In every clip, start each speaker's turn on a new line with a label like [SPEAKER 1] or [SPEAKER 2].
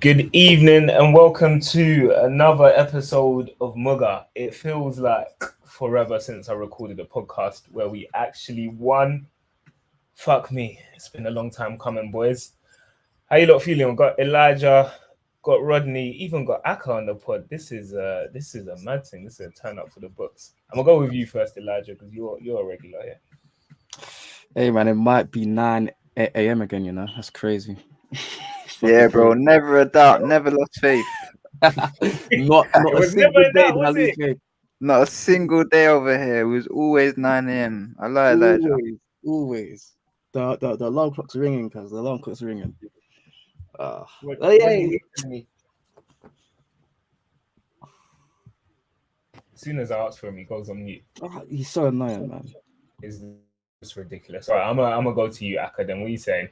[SPEAKER 1] Good evening and welcome to another episode of MUGA. It feels like forever since I recorded a podcast where we actually won. Fuck me, it's been a long time coming, boys. How you lot feeling? We've got Elijah, got Rodney, even got Aka on the pod. This is a mad thing. This is a turn up for the books. I'm gonna go with you first, Elijah, because you're a regular here.
[SPEAKER 2] Hey man, it might be 9 a.m. again, you know. That's crazy.
[SPEAKER 3] Yeah, bro. Never a doubt. Never lost faith.
[SPEAKER 2] not
[SPEAKER 1] It
[SPEAKER 2] a
[SPEAKER 1] was never
[SPEAKER 2] single
[SPEAKER 1] in
[SPEAKER 2] day
[SPEAKER 1] that,
[SPEAKER 2] did I
[SPEAKER 1] was
[SPEAKER 2] lose
[SPEAKER 1] it?
[SPEAKER 2] faith.
[SPEAKER 3] Not a single day over here. It was always 9 a.m. I lie, Elijah.
[SPEAKER 2] Always. The alarm clock's ringing, cause the alarm clock's ringing.
[SPEAKER 1] What
[SPEAKER 2] Oh
[SPEAKER 1] do
[SPEAKER 2] yeah.
[SPEAKER 1] you need from me? As soon as I ask for him, he goes on mute.
[SPEAKER 2] He's so annoying, man.
[SPEAKER 1] It's just ridiculous. All right, I'm gonna go to you, Aka. Then what are you saying?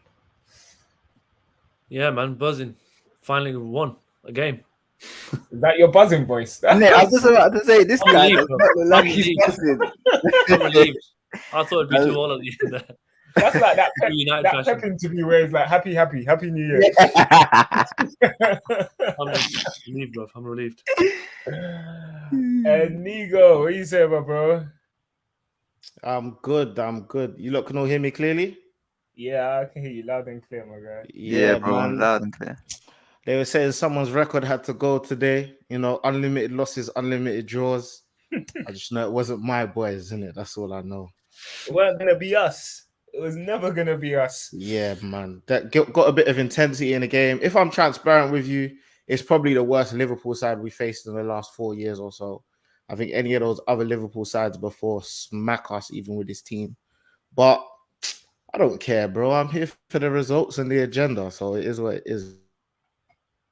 [SPEAKER 4] Yeah, man, buzzing. Finally won a game.
[SPEAKER 1] Is that your buzzing voice?
[SPEAKER 3] Nick, I was just about to say this
[SPEAKER 4] I'm
[SPEAKER 3] guy
[SPEAKER 4] relieved,
[SPEAKER 3] does
[SPEAKER 4] bro.
[SPEAKER 3] not look
[SPEAKER 4] I'm
[SPEAKER 3] like he's
[SPEAKER 4] relieved.
[SPEAKER 3] buzzing.
[SPEAKER 4] I'm relieved. I thought it'd be too all at the end there.
[SPEAKER 1] That's like that pep,
[SPEAKER 4] United
[SPEAKER 1] that
[SPEAKER 4] fashion.
[SPEAKER 1] pep interview where it's like happy New Year.
[SPEAKER 4] I'm just relieved, bro. I'm relieved.
[SPEAKER 1] And Nigo, what you say about bro?
[SPEAKER 5] I'm good. You lot can all hear me clearly?
[SPEAKER 1] Yeah, I can hear you loud and clear, my guy.
[SPEAKER 3] Yeah, bro.
[SPEAKER 5] man.
[SPEAKER 3] Loud and clear.
[SPEAKER 5] They were saying someone's record had to go today. You know, unlimited losses, unlimited draws. I just know it wasn't my boys, isn't it? That's all I know.
[SPEAKER 1] It weren't gonna be us. It was never gonna be us.
[SPEAKER 5] Yeah, man. That got a bit of intensity in the game. If I'm transparent with you, it's probably the worst Liverpool side we faced in the last 4 years or so. I think any of those other Liverpool sides before smack us even with this team. But I don't care, bro. I'm here for the results and the agenda. So it is what it is.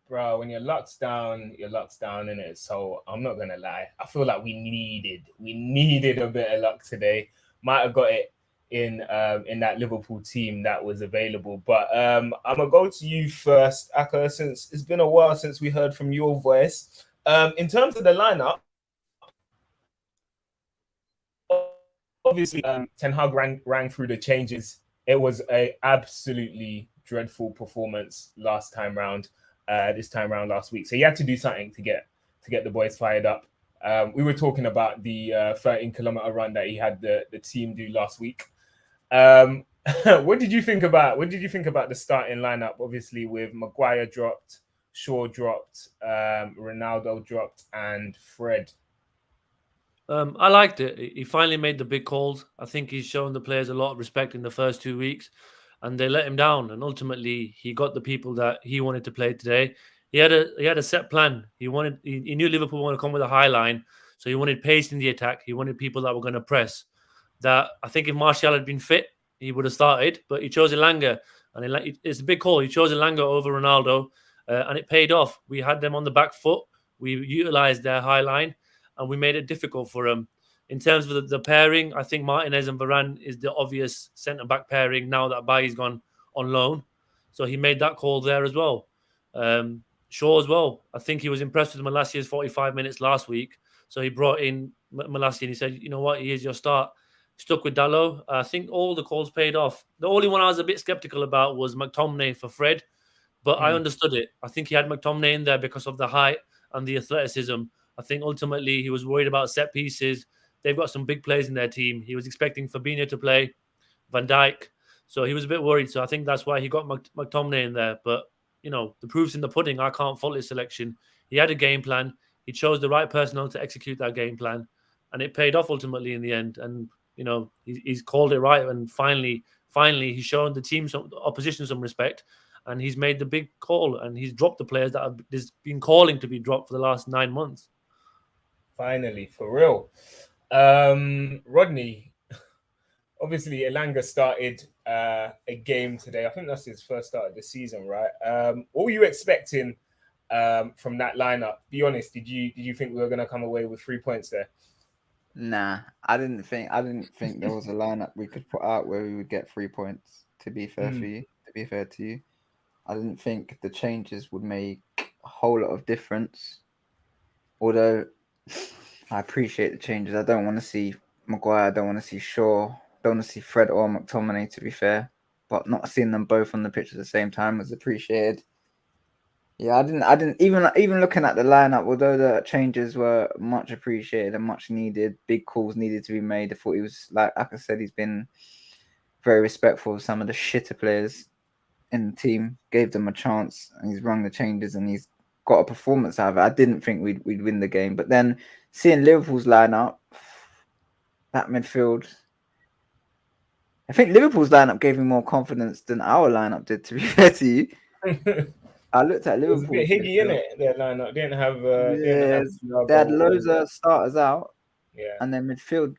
[SPEAKER 1] Bro, when you're locked down, in it. So I'm not gonna lie. I feel like we needed a bit of luck today. Might have got it in that Liverpool team that was available. But I'm gonna go to you first, Aka, since it's been a while since we heard from your voice. In terms of the lineup, obviously Ten Hag rang through the changes. It was a absolutely dreadful performance last time round. This time around last week, so he had to do something to get the boys fired up. We were talking about the 13-kilometer run that he had the team do last week. What did you think about the starting lineup? Obviously, with Maguire dropped, Shaw dropped, Ronaldo dropped, and Fred.
[SPEAKER 4] I liked it. He finally made the big calls. I think he's shown the players a lot of respect in the first 2 weeks, and they let him down. And ultimately, he got the people that he wanted to play today. He had a set plan. He knew Liverpool wanted to come with a high line, so he wanted pace in the attack. He wanted people that were going to press. That I think if Martial had been fit, he would have started, but he chose Elanga, and it's a big call. He chose Elanga over Ronaldo, and it paid off. We had them on the back foot. We utilized their high line, and we made it difficult for them. In terms of the pairing, I think Martinez and Varane is the obvious centre-back pairing now that Bailly's gone on loan. So he made that call there as well. Shaw as well. I think he was impressed with Malacia's 45 minutes last week. So he brought in Malacia and he said, you know what, here's your start. Stuck with Dalot. I think all the calls paid off. The only one I was a bit sceptical about was McTominay for Fred, but I understood it. I think he had McTominay in there because of the height and the athleticism. I think ultimately he was worried about set pieces. They've got some big players in their team. He was expecting Fabinho to play, Van Dijk. So he was a bit worried. So I think that's why he got McTominay in there. But, you know, the proof's in the pudding. I can't fault his selection. He had a game plan. He chose the right personnel to execute that game plan. And it paid off ultimately in the end. And, you know, he's called it right. And finally, he's shown the team, the opposition some respect. And he's made the big call. And he's dropped the players that have been calling to be dropped for the last 9 months.
[SPEAKER 1] Finally, for real. Rodney, obviously Elanga started a game today. I think that's his first start of the season, right? What were you expecting from that lineup? Be honest, did you think we were going to come away with 3 points there?
[SPEAKER 3] Nah, I didn't think there was a lineup we could put out where we would get 3 points. To be fair to you, I didn't think the changes would make a whole lot of difference. Although I appreciate the changes. I don't want to see Maguire. I don't want to see Shaw. Don't want to see Fred or McTominay, to be fair. But not seeing them both on the pitch at the same time was appreciated. Yeah, I didn't even looking at the lineup. Although the changes were much appreciated and much needed, big calls needed to be made. I thought he was like I said, he's been very respectful of some of the shitter players in the team. Gave them a chance, and he's rung the changes, and he's got a performance out of it. I didn't think we'd win the game, but then seeing Liverpool's lineup, that midfield. I think Liverpool's lineup gave me more confidence than our lineup did. To be fair to you, I looked at
[SPEAKER 1] It was a
[SPEAKER 3] Liverpool.
[SPEAKER 1] bit higgy in it. Their lineup didn't have.
[SPEAKER 3] Yes,
[SPEAKER 1] Thiago
[SPEAKER 3] they had loads
[SPEAKER 1] or-
[SPEAKER 3] of starters out,
[SPEAKER 1] Yeah.
[SPEAKER 3] and their midfield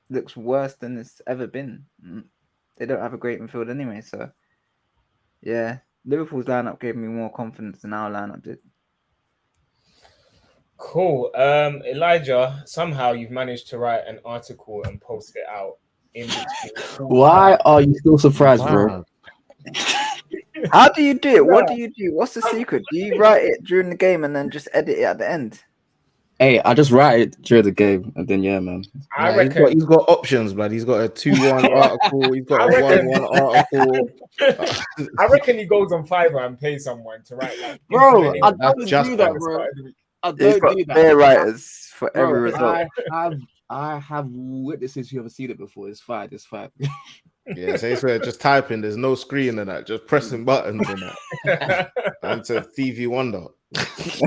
[SPEAKER 3] looks worse than it's ever been. They don't have a great midfield anyway, so yeah, Liverpool's lineup gave me more confidence than our lineup did.
[SPEAKER 1] Cool. Elijah, somehow you've managed to write an article and post it out in between.
[SPEAKER 2] Why are you still surprised, bro?
[SPEAKER 3] How do you do it? What do you do? What's the secret? Do you write it during the game and then just edit it at the end?
[SPEAKER 2] Hey, I just write it during the game, and then yeah, man.
[SPEAKER 1] I reckon
[SPEAKER 5] he's got options, man. He's got a 2-1 article. He's got a 1-1 article.
[SPEAKER 1] I reckon he goes on Fiverr and pays someone to write like.
[SPEAKER 2] Bro, I
[SPEAKER 5] That's
[SPEAKER 2] don't
[SPEAKER 5] just
[SPEAKER 2] do that,
[SPEAKER 5] fine.
[SPEAKER 2] bro. I
[SPEAKER 3] He's
[SPEAKER 2] don't
[SPEAKER 3] got
[SPEAKER 2] do that.
[SPEAKER 3] fair writers for
[SPEAKER 2] Bro,
[SPEAKER 3] every result.
[SPEAKER 2] I have witnesses who have seen it before. It's fine. It's fine.
[SPEAKER 5] Yeah, so it's where just typing. There's no screen and that. Just pressing buttons and that. And to Stevie Wonder.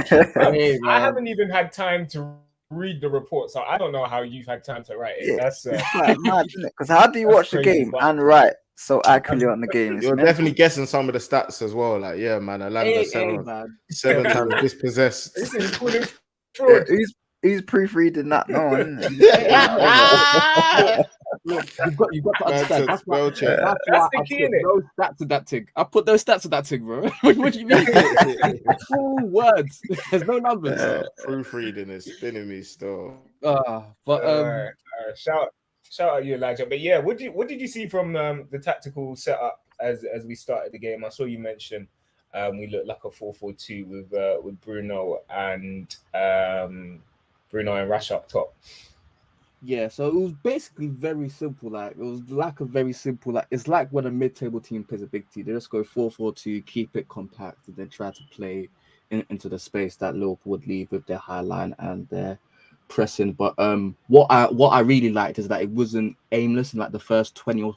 [SPEAKER 2] Hey,
[SPEAKER 1] I
[SPEAKER 2] man.
[SPEAKER 1] haven't even had time to read the report, so I don't know how you've had time to write it.
[SPEAKER 3] Yeah,
[SPEAKER 1] That's
[SPEAKER 3] it's like mad, isn't it? Because how do you
[SPEAKER 1] That's
[SPEAKER 3] watch the
[SPEAKER 1] crazy,
[SPEAKER 3] game
[SPEAKER 1] but-
[SPEAKER 3] and write so accurately on the game? It's
[SPEAKER 5] You're
[SPEAKER 3] mental.
[SPEAKER 5] definitely guessing some of the stats as well. Like, yeah, man, Alanga seven times dispossessed.
[SPEAKER 1] This is calling
[SPEAKER 3] Yeah,
[SPEAKER 1] fraud.
[SPEAKER 3] who's proofreading that? No one. Isn't it?
[SPEAKER 2] Look, you've got to
[SPEAKER 5] Man
[SPEAKER 2] understand.
[SPEAKER 5] said
[SPEAKER 2] That's why,
[SPEAKER 5] spell check.
[SPEAKER 2] that's
[SPEAKER 1] That's
[SPEAKER 2] why
[SPEAKER 1] the
[SPEAKER 2] I
[SPEAKER 1] key,
[SPEAKER 2] put
[SPEAKER 1] innit?
[SPEAKER 2] those stats to that thing. I put those stats to that thing, bro. What do you mean? Full words. There's no numbers.
[SPEAKER 5] Proofreading is spinning me still.
[SPEAKER 2] But
[SPEAKER 1] Shout out you, Elijah. But yeah, what did you see from the tactical setup as we started the game? I saw you mention we looked like a 4-4-2 with Bruno and Rash up top.
[SPEAKER 2] yeah, so it was basically very simple. Like it was like a very simple. Like it's like when a mid-table team plays a big team. They just go 4-4-2, keep it compact, and then try to play into the space that Liverpool would leave with their high line and their pressing. But what I really liked is that it wasn't aimless in like the first 20 or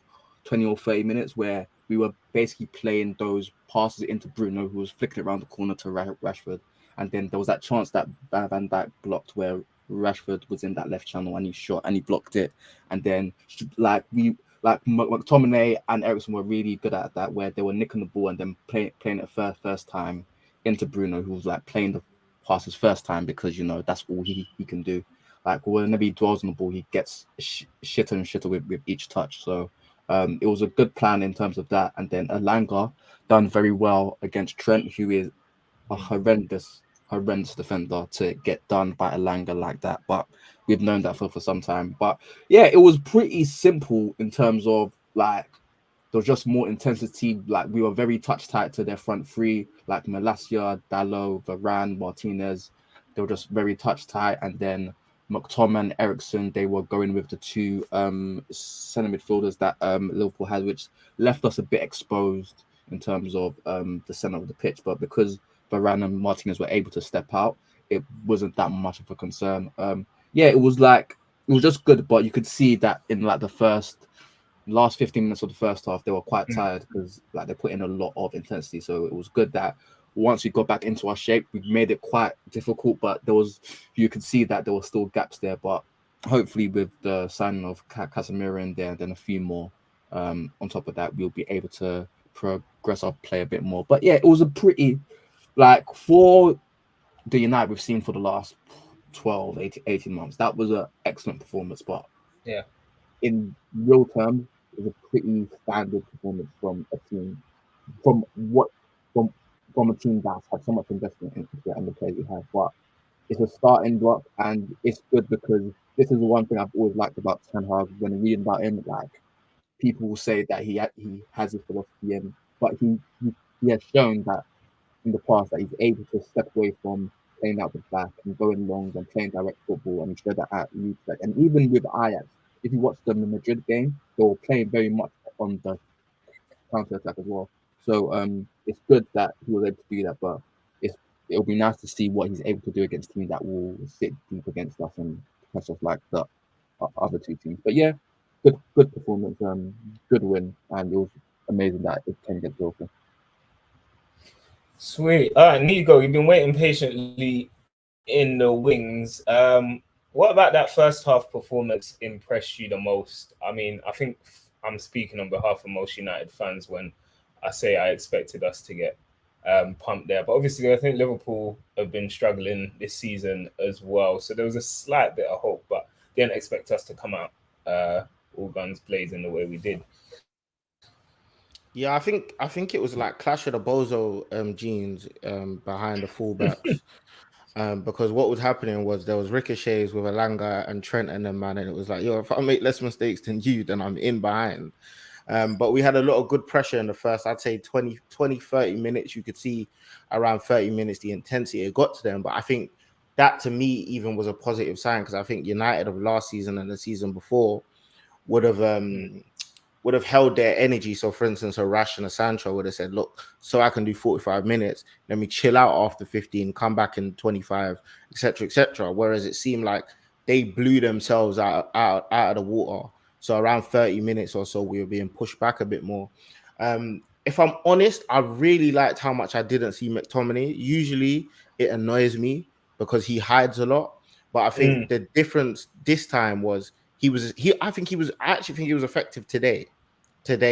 [SPEAKER 2] 30 minutes where we were basically playing those passes into Bruno, who was flicking around the corner to Rashford, and then there was that chance that Van Dijk blocked where Rashford was in that left channel and he shot and he blocked it, and then like McTominay and Eriksen were really good at that, where they were nicking the ball and then playing it first time into Bruno, who was like playing the passes first time because that's all he can do. Like whenever he dwells on the ball, he gets shitter and shitter with each touch. So it was a good plan in terms of that. And then Alanga done very well against Trent, who is a horrendous defender, to get done by Alanga like that. But we've known that for some time. But yeah, it was pretty simple in terms of like there was just more intensity. Like we were very touch tight to their front three, like Malacia, Dalot, Varane, Martinez. They were just very touch tight. And then McTominay and Eriksen, they were going with the two centre midfielders that Liverpool had, which left us a bit exposed in terms of the centre of the pitch. But because Varane and Martinez were able to step out, it wasn't that much of a concern. It was just good, but you could see that in like the last 15 minutes of the first half, they were quite tired because like they put in a lot of intensity. So it was good that once we got back into our shape, we made it quite difficult, but you could see that there were still gaps there. But hopefully with the signing of Casemiro in there and then a few more on top of that, we'll be able to progress our play a bit more. But yeah, it was a pretty, like, for the United we've seen for the last 12, 18 months, that was an excellent performance. But
[SPEAKER 1] yeah, in
[SPEAKER 2] real terms, it was a pretty standard performance from a team, from a team that's had so much investment into it and the players we have. But it's a starting block, and it's good because this is the one thing I've always liked about Ten Hag. When reading about him, like, people will say that he has his philosophy, but he has shown that in the past that he's able to step away from playing out the back and going long and playing direct football, and he showed that at Leeds. And even with Ajax, if you watch the Madrid game, they were playing very much on the counter attack as well. So it's good that he was able to do that, but it'll be nice to see what he's able to do against teams that will sit deep against us and press us like the other two teams. But yeah, good performance, good win, and it was amazing that it came against Liverpool.
[SPEAKER 1] Sweet. All right, Nigo, you've been waiting patiently in the wings. What about that first half performance impressed you the most? I mean, I think I'm speaking on behalf of most United fans when I say I expected us to get pumped there. But obviously, I think Liverpool have been struggling this season as well. So there was a slight bit of hope, but didn't expect us to come out all guns blazing the way we did.
[SPEAKER 5] Yeah, I think it was like Clash of the Bozo genes behind the fullbacks. Because what was happening was there was ricochets with Alanga and Trent and them, man, and it was like, yo, if I make less mistakes than you, then I'm in behind. But we had a lot of good pressure in the first, I'd say 20, 30 minutes. You could see around 30 minutes the intensity it got to them. But I think that to me even was a positive sign, because I think United of last season and the season before would have held their energy. So, for instance, a Rash and a Sancho would have said, look, so I can do 45 minutes, let me chill out after 15, come back in 25, etc., etc. Whereas it seemed like they blew themselves out of the water. So around 30 minutes or so, we were being pushed back a bit more. If I'm honest, I really liked how much I didn't see McTominay. Usually it annoys me because he hides a lot. But I think the difference this time was I actually think he was effective today,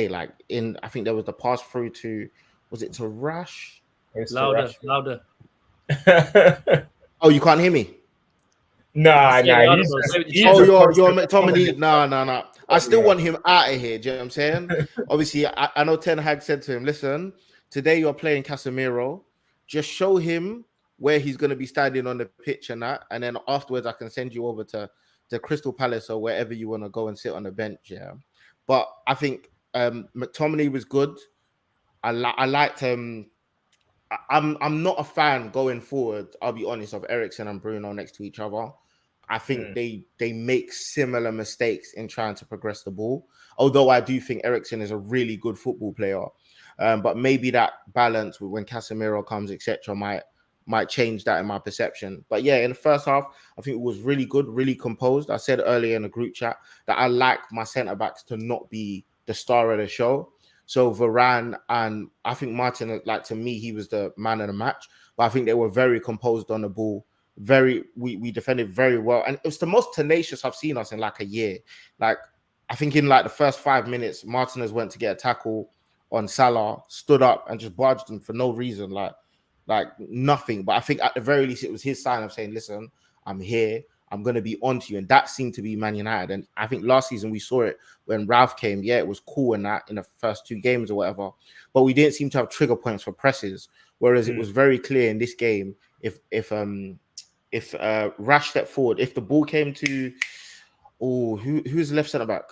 [SPEAKER 5] like I think there was the pass through to, was it to Rash?
[SPEAKER 4] Louder.
[SPEAKER 5] Oh, you can't hear me?
[SPEAKER 1] Nah.
[SPEAKER 5] You're McTominay. No. I still want him out of here. Do you know what I'm saying? Obviously, I know Ten Hag said to him, listen, today you're playing Casemiro. Just show him where he's going to be standing on the pitch and that. And then afterwards, I can send you over to Crystal Palace or wherever you want to go and sit on the bench. Yeah. But I think McTominay was good. I liked him. I'm not a fan going forward, I'll be honest, of Eriksen and Bruno next to each other. I think they make similar mistakes in trying to progress the ball. Although I do think Eriksen is a really good football player. But maybe that balance when Casemiro comes, etc., might change that in my perception. But yeah, in the first half, I think it was really good, really composed. I said earlier in the group chat that I like my centre-backs to not be the star of the show. So Varane and I think Martin, like to me, he was the man of the match. But I think they were very composed on the ball. We defended very well. And it was the most tenacious I've seen us in like a year. Like, I think in like the first 5 minutes, Martinez went to get a tackle on Salah, stood up and just barged him for no reason. Like nothing. But I think at the very least, it was his sign of saying, listen, I'm here. I'm going to be on to you. And that seemed to be Man United. And I think last season we saw it when Ralph came. Yeah, it was cool in the first 2 games or whatever. But we didn't seem to have trigger points for presses. Whereas it was very clear in this game, if Rash stepped forward, if the ball came to, who's the left centre back?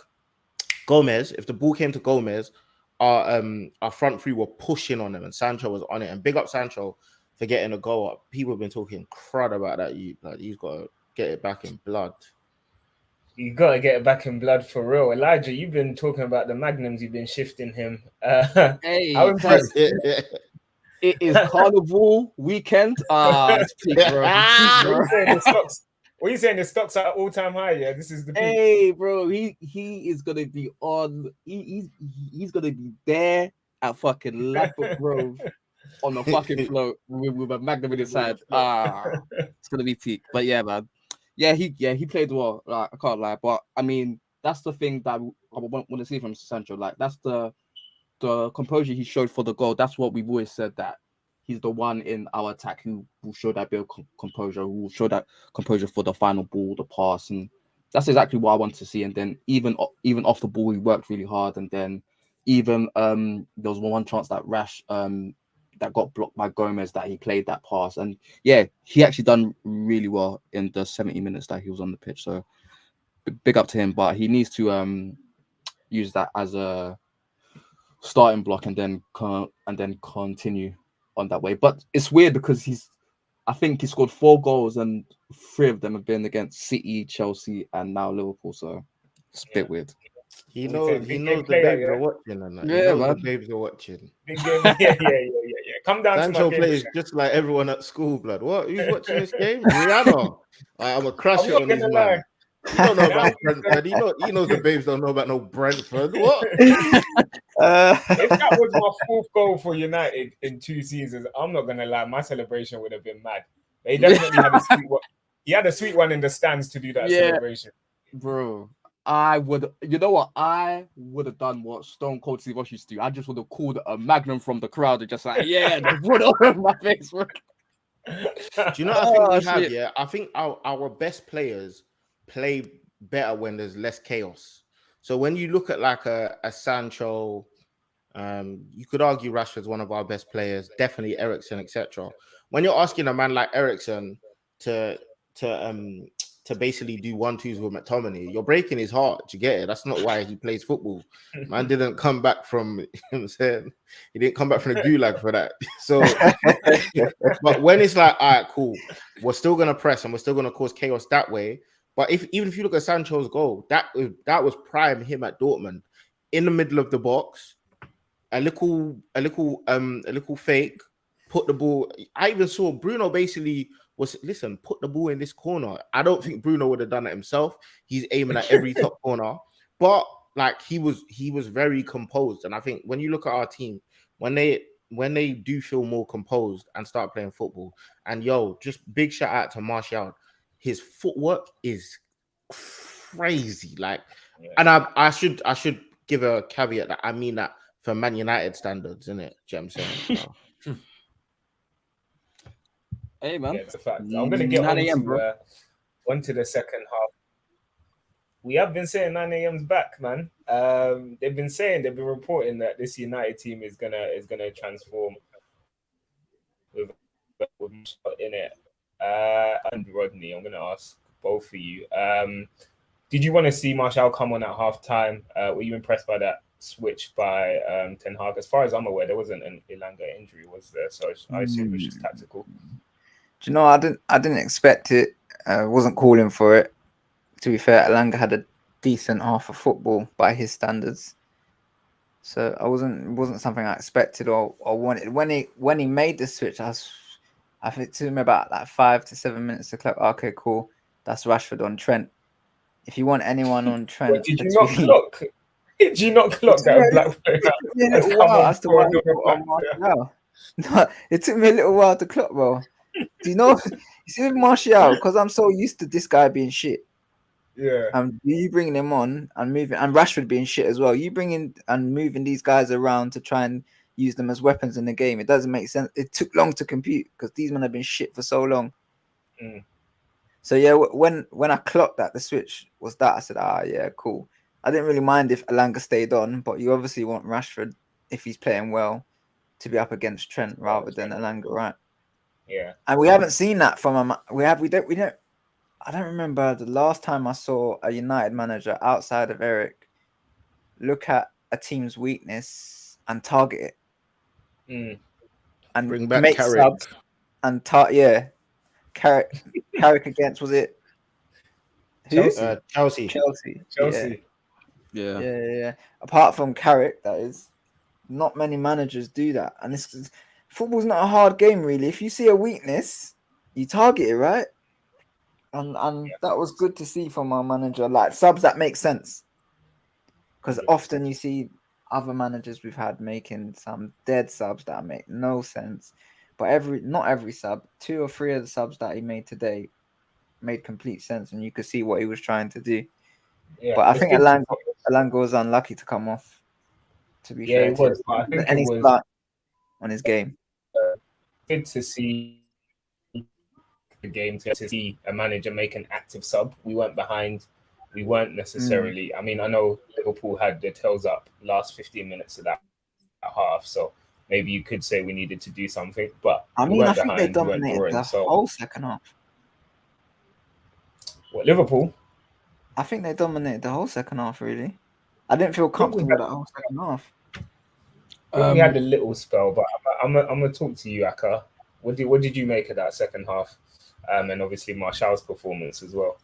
[SPEAKER 5] Gomez. If the ball came to Gomez, our front three were pushing on him and Sancho was on it. And big up Sancho for getting a goal up. People have been talking crud about that. He's got to get it back in blood.
[SPEAKER 1] You got to get it back in blood for real. Elijah, you've been talking about the magnums. You've been shifting him.
[SPEAKER 2] Hey, it is Carnival weekend. It's peak, bro.
[SPEAKER 1] What are you saying? The stocks are at all-time high. Yeah, this is the peak.
[SPEAKER 2] Hey, bro, he is gonna be on. He's gonna be there at fucking Ladbroke Grove on the fucking float with a magnum in his hand. It's gonna be peak. But yeah, man. Yeah, he played well. Like, I can't lie, but I mean, that's the thing that I want to see from Sancho. Like, that's the composure he showed for the goal. That's what we've always said, that he's the one in our attack who will show that bit of composure, who will show that composure for the final ball, the pass, and that's exactly what I want to see. And then even off the ball, he worked really hard. And then even there was one chance that Rash that got blocked by Gomez, that he played that pass, and yeah, he actually done really well in the 70 minutes that he was on the pitch. So big up to him, but he needs to use that as a starting block and then continue on that way. But it's weird because I think he scored 4 goals and 3 of them have been against City, Chelsea, and now Liverpool. So it's a bit weird.
[SPEAKER 5] He knows the babes are watching. And that.
[SPEAKER 2] Yeah, man.
[SPEAKER 5] The babes are watching.
[SPEAKER 1] Big game. Yeah. Come down
[SPEAKER 5] Sancho
[SPEAKER 1] to my
[SPEAKER 5] plays
[SPEAKER 1] game.
[SPEAKER 5] just like everyone at school, blood. What? Who's watching this game? Rihanna. I'm a crush
[SPEAKER 1] I'm
[SPEAKER 5] it
[SPEAKER 1] not
[SPEAKER 5] on these
[SPEAKER 1] gonna
[SPEAKER 5] man.
[SPEAKER 1] lie.
[SPEAKER 5] You don't know
[SPEAKER 1] Now
[SPEAKER 5] about
[SPEAKER 1] you
[SPEAKER 5] Brentford. He knows the babes don't know about no Brentford. What?
[SPEAKER 1] If that was my fourth goal for United in 2 seasons, I'm not gonna lie, my celebration would have been mad. He definitely had a sweet one. He had a sweet one in the stands to do that celebration.
[SPEAKER 2] Bro, I would. You know what? I would have done what Stone Cold Steve Austin used to do. I just would have called a Magnum from the crowd and just like, yeah, just put it over my face. Bro.
[SPEAKER 5] Do you know what I think we have?
[SPEAKER 2] shit.
[SPEAKER 5] Yeah, I think our best players play better when there's less chaos. So when you look at like a Sancho, you could argue Rashford's one of our best players, definitely Eriksen, etc. When you're asking a man like Eriksen to basically do 1-2s with McTominay, you're breaking his heart. Do you get it? That's not why he plays football. Man didn't come back from, you know what I'm saying? He didn't come back from the gulag for that. So, but when it's like, all right, cool, we're still gonna press and we're still gonna cause chaos that way. But even if you look at Sancho's goal, that was prime him at Dortmund, in the middle of the box, a little fake, put the ball. I even saw Bruno basically was, listen, put the ball in this corner. I don't think Bruno would have done it himself. He's aiming at every top corner, but like he was very composed. And I think when you look at our team, when they do feel more composed and start playing football, and just big shout out to Martial. His footwork is crazy. Like, and I should give a caveat that I mean that for Man United standards, isn't it? Do you know what I'm saying? So.
[SPEAKER 2] Hey man,
[SPEAKER 1] Yeah, it's a fact. I'm gonna get
[SPEAKER 2] 9 a.m.,
[SPEAKER 1] onto the second half. We have been saying 9 a.m.'s back, man. They've been reporting that this United team is gonna transform with in it. And Rodney, I'm gonna ask both of you. Did you want to see Martial come on at half time? Were you impressed by that switch by Ten Hag? As far as I'm aware, there wasn't an Ilanga injury, was there? So I assume it was just tactical.
[SPEAKER 3] Do you know, I didn't expect it. Wasn't calling for it. To be fair, Elanga had a decent half of football by his standards, so it wasn't something I expected or wanted. When he made the switch, I think it took me about like 5 to 7 minutes to click. Okay, cool, that's Rashford on Trent. If you want anyone on Trent,
[SPEAKER 1] Wait, did you not clock? Did you not clock that black player?
[SPEAKER 3] It took me a little while as to why he put on Martial. No, it took me a little while to clock, bro. Do you know? You see with Martial, because I'm so used to this guy being shit.
[SPEAKER 1] Yeah.
[SPEAKER 3] You bringing him on and moving, and Rashford being shit as well. You bringing and moving these guys around to try and use them as weapons in the game. It doesn't make sense. It took long to compute because these men have been shit for so long. So yeah, when I clocked that the switch was that, I said, yeah, cool. I didn't really mind if Elanga stayed on, but you obviously want Rashford, if he's playing well, to be up against Trent rather than Elanga, right?
[SPEAKER 1] Yeah.
[SPEAKER 3] And we haven't seen that from him. We don't. I don't remember the last time I saw a United manager outside of Eric look at a team's weakness and target it. And
[SPEAKER 5] bring back
[SPEAKER 3] make
[SPEAKER 5] Carrick.
[SPEAKER 3] subs and Carrick against, was it who?
[SPEAKER 1] Chelsea.
[SPEAKER 3] Chelsea. Yeah. Apart from Carrick, that is, not many managers do that. And football's not a hard game, really. If you see a weakness, you target it, right? And that was good to see from our manager, like subs that make sense. Because often you see other managers we've had making some dead subs that make no sense. But not every sub, 2 or 3 of the subs that he made today made complete sense, and you could see what he was trying to do. Yeah, but I think Elanga was unlucky to come off. To be fair,
[SPEAKER 1] he was. I think it was
[SPEAKER 3] on his game.
[SPEAKER 1] Good to see the game, to see a manager make an active sub. We weren't behind. We weren't necessarily. I mean, I know Liverpool had their tails up last 15 minutes of that half, so maybe you could say we needed to do something. But
[SPEAKER 3] I mean, I think they dominated the whole second half.
[SPEAKER 1] What, Liverpool?
[SPEAKER 3] I think they dominated the whole second half. Really, I didn't feel comfortable that whole second half.
[SPEAKER 1] We had a little spell, but I'm gonna talk to you, Aka. What did you make of that second half? And obviously Martial's performance as well.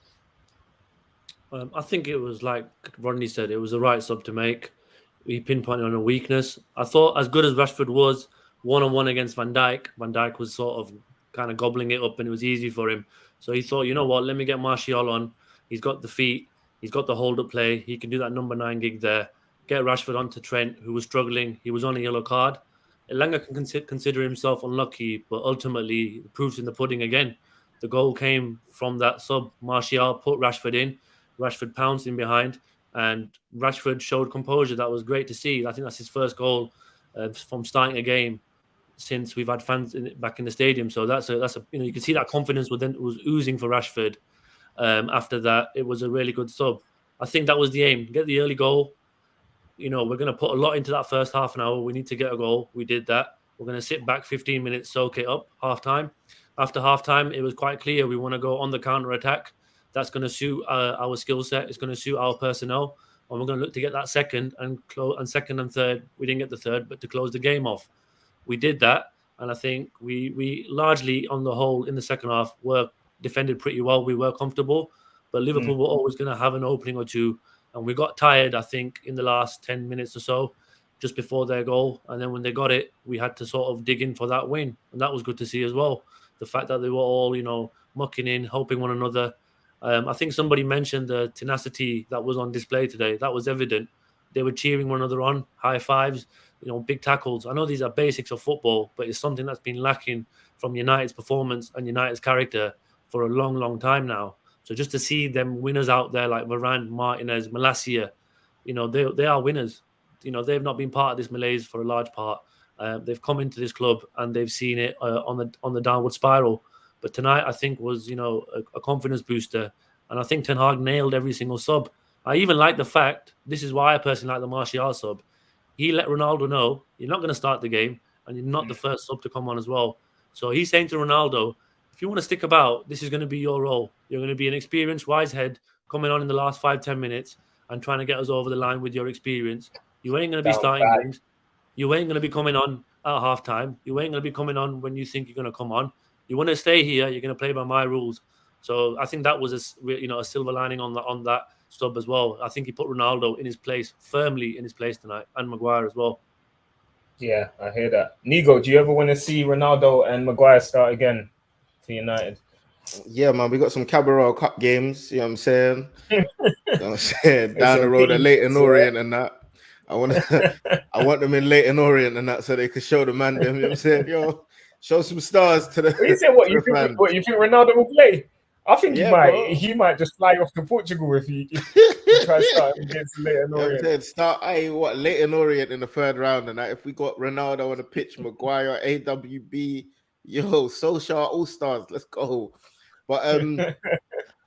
[SPEAKER 4] I think it was like Rodney said, it was the right sub to make. He pinpointed on a weakness. I thought as good as Rashford was, one-on-one against Van Dijk. Van Dijk was sort of kind of gobbling it up, and it was easy for him. So he thought, you know what, let me get Martial on. He's got the feet. He's got the hold-up play. He can do that number 9 gig there. Get Rashford onto Trent, who was struggling. He was on a yellow card. Elanga can consider himself unlucky, but ultimately, the proof's in the pudding again. The goal came from that sub. Martial put Rashford in. Rashford pounced in behind, and Rashford showed composure. That was great to see. I think that's his first goal from starting a game since we've had fans back in the stadium. So that's a you can see that confidence was oozing for Rashford. After that, it was a really good sub. I think that was the aim: get the early goal. We're going to put a lot into that first half an hour. We need to get a goal. We did that. We're going to sit back 15 minutes, soak it up, half time. After half time, it was quite clear we want to go on the counter attack. That's going to suit our skill set. It's going to suit our personnel. And we're going to look to get that second and second and third. We didn't get the third, but to close the game off. We did that. And I think we largely, on the whole, in the second half, were defended pretty well. We were comfortable. But Liverpool were always going to have an opening or two. And we got tired, I think, in the last 10 minutes or so, just before their goal. And then when they got it, we had to sort of dig in for that win. And that was good to see as well. The fact that they were all, mucking in, helping one another. I think somebody mentioned the tenacity that was on display today. That was evident. They were cheering one another on, high fives, big tackles. I know these are basics of football, but it's something that's been lacking from United's performance and United's character for a long, long time now. So just to see them winners out there like Varane, Martinez, Malacia, they are winners. They've not been part of this malaise for a large part. They've come into this club and they've seen it on the downward spiral. But tonight, I think, was a confidence booster. And I think Ten Hag nailed every single sub. I even like the fact, this is why I personally like the Martial sub. He let Ronaldo know, you're not going to start the game and you're not the first sub to come on as well. So he's saying to Ronaldo, if you want to stick about, this is going to be your role. You're going to be an experienced wise head coming on in the last 5-10 minutes and trying to get us over the line with your experience. You ain't going to be starting games. You ain't going to be coming on at halftime. You ain't going to be coming on when you think you're going to come on. You want to stay here, you're going to play by my rules. So I think that was a silver lining on that sub as well. I think he put Ronaldo in his place, firmly in his place tonight, and Maguire as well.
[SPEAKER 1] Yeah, I hear that. Nigo, do you ever want to see Ronaldo and Maguire start again for United?
[SPEAKER 5] Yeah, man, we got some Cabarro Cup games, you know what I'm saying? Down the road at Leighton Orient and that. I want them in Leighton Orient and that so they could show the man them, you know what I'm saying? Yo, show some stars to the.
[SPEAKER 1] You say what you think Ronaldo will play? I think he might just fly off to Portugal if he tries to start against Leighton Orient.
[SPEAKER 5] Leighton Orient in the third round, and that if we got Ronaldo on the pitch, Maguire, AWB, Solskjaer, all stars, let's go. But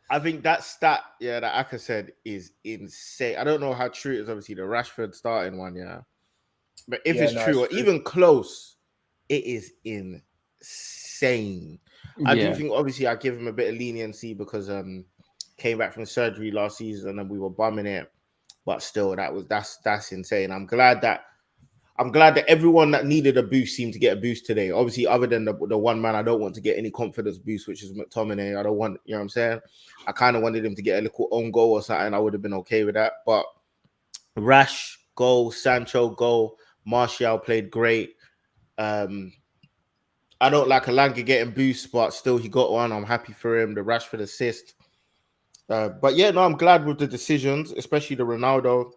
[SPEAKER 5] I think that stat, that Aka said is insane. I don't know how true it is. Obviously, the Rashford starting one, but if it's true or even close, it is insane. I do think obviously I give him a bit of leniency because came back from surgery last season and we were bumming it, but still that's insane. I'm glad that everyone that needed a boost seemed to get a boost today. Obviously, other than the one man I don't want to get any confidence boost, which is McTominay. I don't want, you know what I'm saying? I kind of wanted him to get a little own goal or something. I would have been okay with that. But Rash goal, Sancho goal, Martial played great. I don't like Elanga getting boosts, but still he got one. I'm happy for him. The Rashford assist. But yeah, no, I'm glad with the decisions, especially the Ronaldo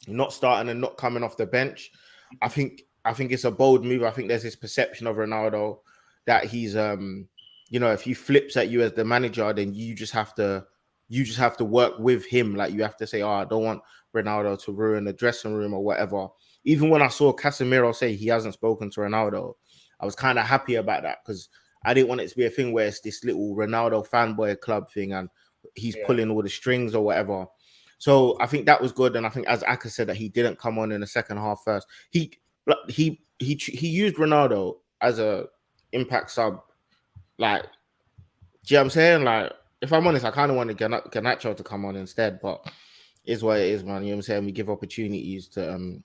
[SPEAKER 5] not starting and not coming off the bench. I think it's a bold move. I think there's this perception of Ronaldo that he's if he flips at you as the manager, then you just have to work with him. Like you have to say, I don't want Ronaldo to ruin the dressing room or whatever. Even when I saw Casemiro say he hasn't spoken to Ronaldo, I was kind of happy about that because I didn't want it to be a thing where it's this little Ronaldo fanboy club thing and he's pulling all the strings or whatever. So I think that was good, and I think as Aka said that he didn't come on in the second half first. He used Ronaldo as a impact sub. Like, do you know what I'm saying? Like, if I'm honest, I kind of wanted Garnacho to come on instead, but it's what it is, man. You know what I'm saying? We give opportunities to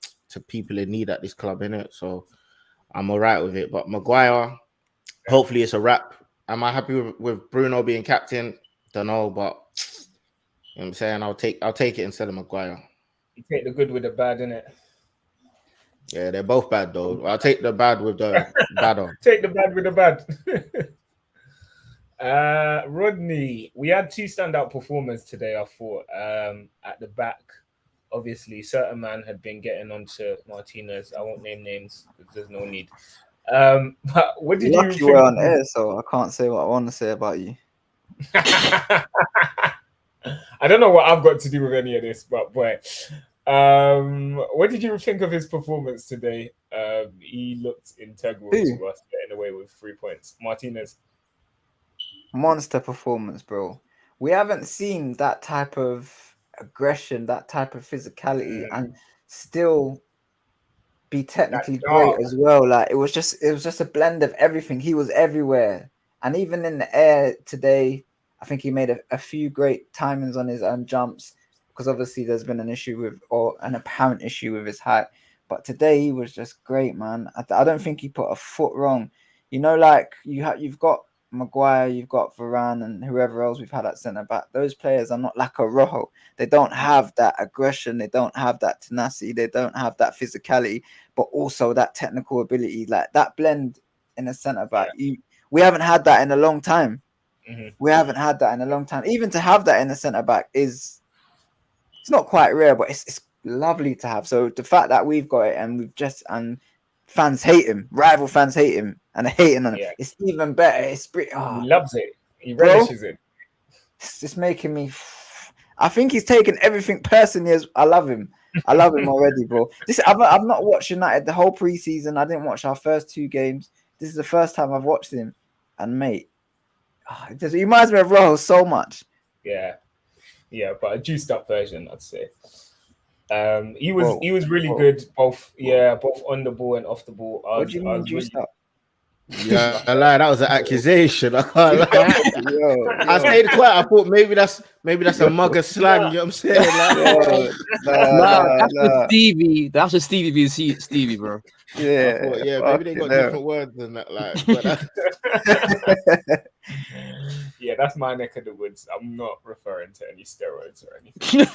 [SPEAKER 5] people in need at this club, innit? So I'm all right with it. But Maguire, hopefully it's a wrap. Am I happy with Bruno being captain? Don't know, but you know what I'm saying? I'll take it instead of Maguire.
[SPEAKER 1] You take the good with the bad, innit?
[SPEAKER 5] Yeah, they're both bad though. I'll take the bad with the bad on.
[SPEAKER 1] Take the bad with the bad. Rodney, we had two standout performers today, I thought. At the back, obviously, certain man had been getting onto Martinez. I won't name names because there's no need. But what did
[SPEAKER 3] Lucky
[SPEAKER 1] you
[SPEAKER 3] we're
[SPEAKER 1] think?
[SPEAKER 3] on air, so I can't say what I want to say about you.
[SPEAKER 1] I don't know what I've got to do with any of this, but boy, what did you think of his performance today? He looked integral
[SPEAKER 3] Who?
[SPEAKER 1] to us getting away with 3 points. Martinez.
[SPEAKER 3] Monster performance, bro. We haven't seen that type of aggression, that type of physicality, and still be technically great as well. Like it was just a blend of everything. He was everywhere, and even in the air today, I think he made a few great timings on his own jumps, because obviously there's been an issue with, or an apparent issue with, his height. But today he was just great, man. I don't think he put a foot wrong. You know, like you've got Maguire, you've got Varane, and whoever else we've had at centre back. Those players are not like a Rojo. They don't have that aggression. They don't have that tenacity. They don't have that physicality, but also that technical ability. Like that blend in a centre back.
[SPEAKER 1] Yeah.
[SPEAKER 3] We haven't had that in a long time.
[SPEAKER 1] Mm-hmm.
[SPEAKER 3] We haven't had that in a long time. Even to have that in a centre back it's not quite rare, but it's lovely to have. So the fact that we've got it, and fans hate him, rival fans hate him, and they're hating on it. It's even better. It's pretty.
[SPEAKER 1] He loves it. He relishes it.
[SPEAKER 3] It's just making me. I think he's taken everything personally. I love him. I love him already, bro. I've not watched United the whole preseason. I didn't watch our first 2 games. This is the first time I've watched him, and mate, it reminds me of Rojo so much.
[SPEAKER 1] Yeah, but a juiced up version, I'd say. He was really good, both on the ball and off the ball.
[SPEAKER 3] What do you mean juiced up?
[SPEAKER 5] Yeah, I lie. That was an accusation. I can't lie. I stayed quiet. I thought maybe that's a MUGA slang. You know what I'm saying?
[SPEAKER 2] That's Stevie. That's just Stevie being Stevie, bro.
[SPEAKER 3] Yeah,
[SPEAKER 5] maybe they got different words than that. Like,
[SPEAKER 1] yeah, that's my neck of the woods. I'm not referring to any steroids or anything.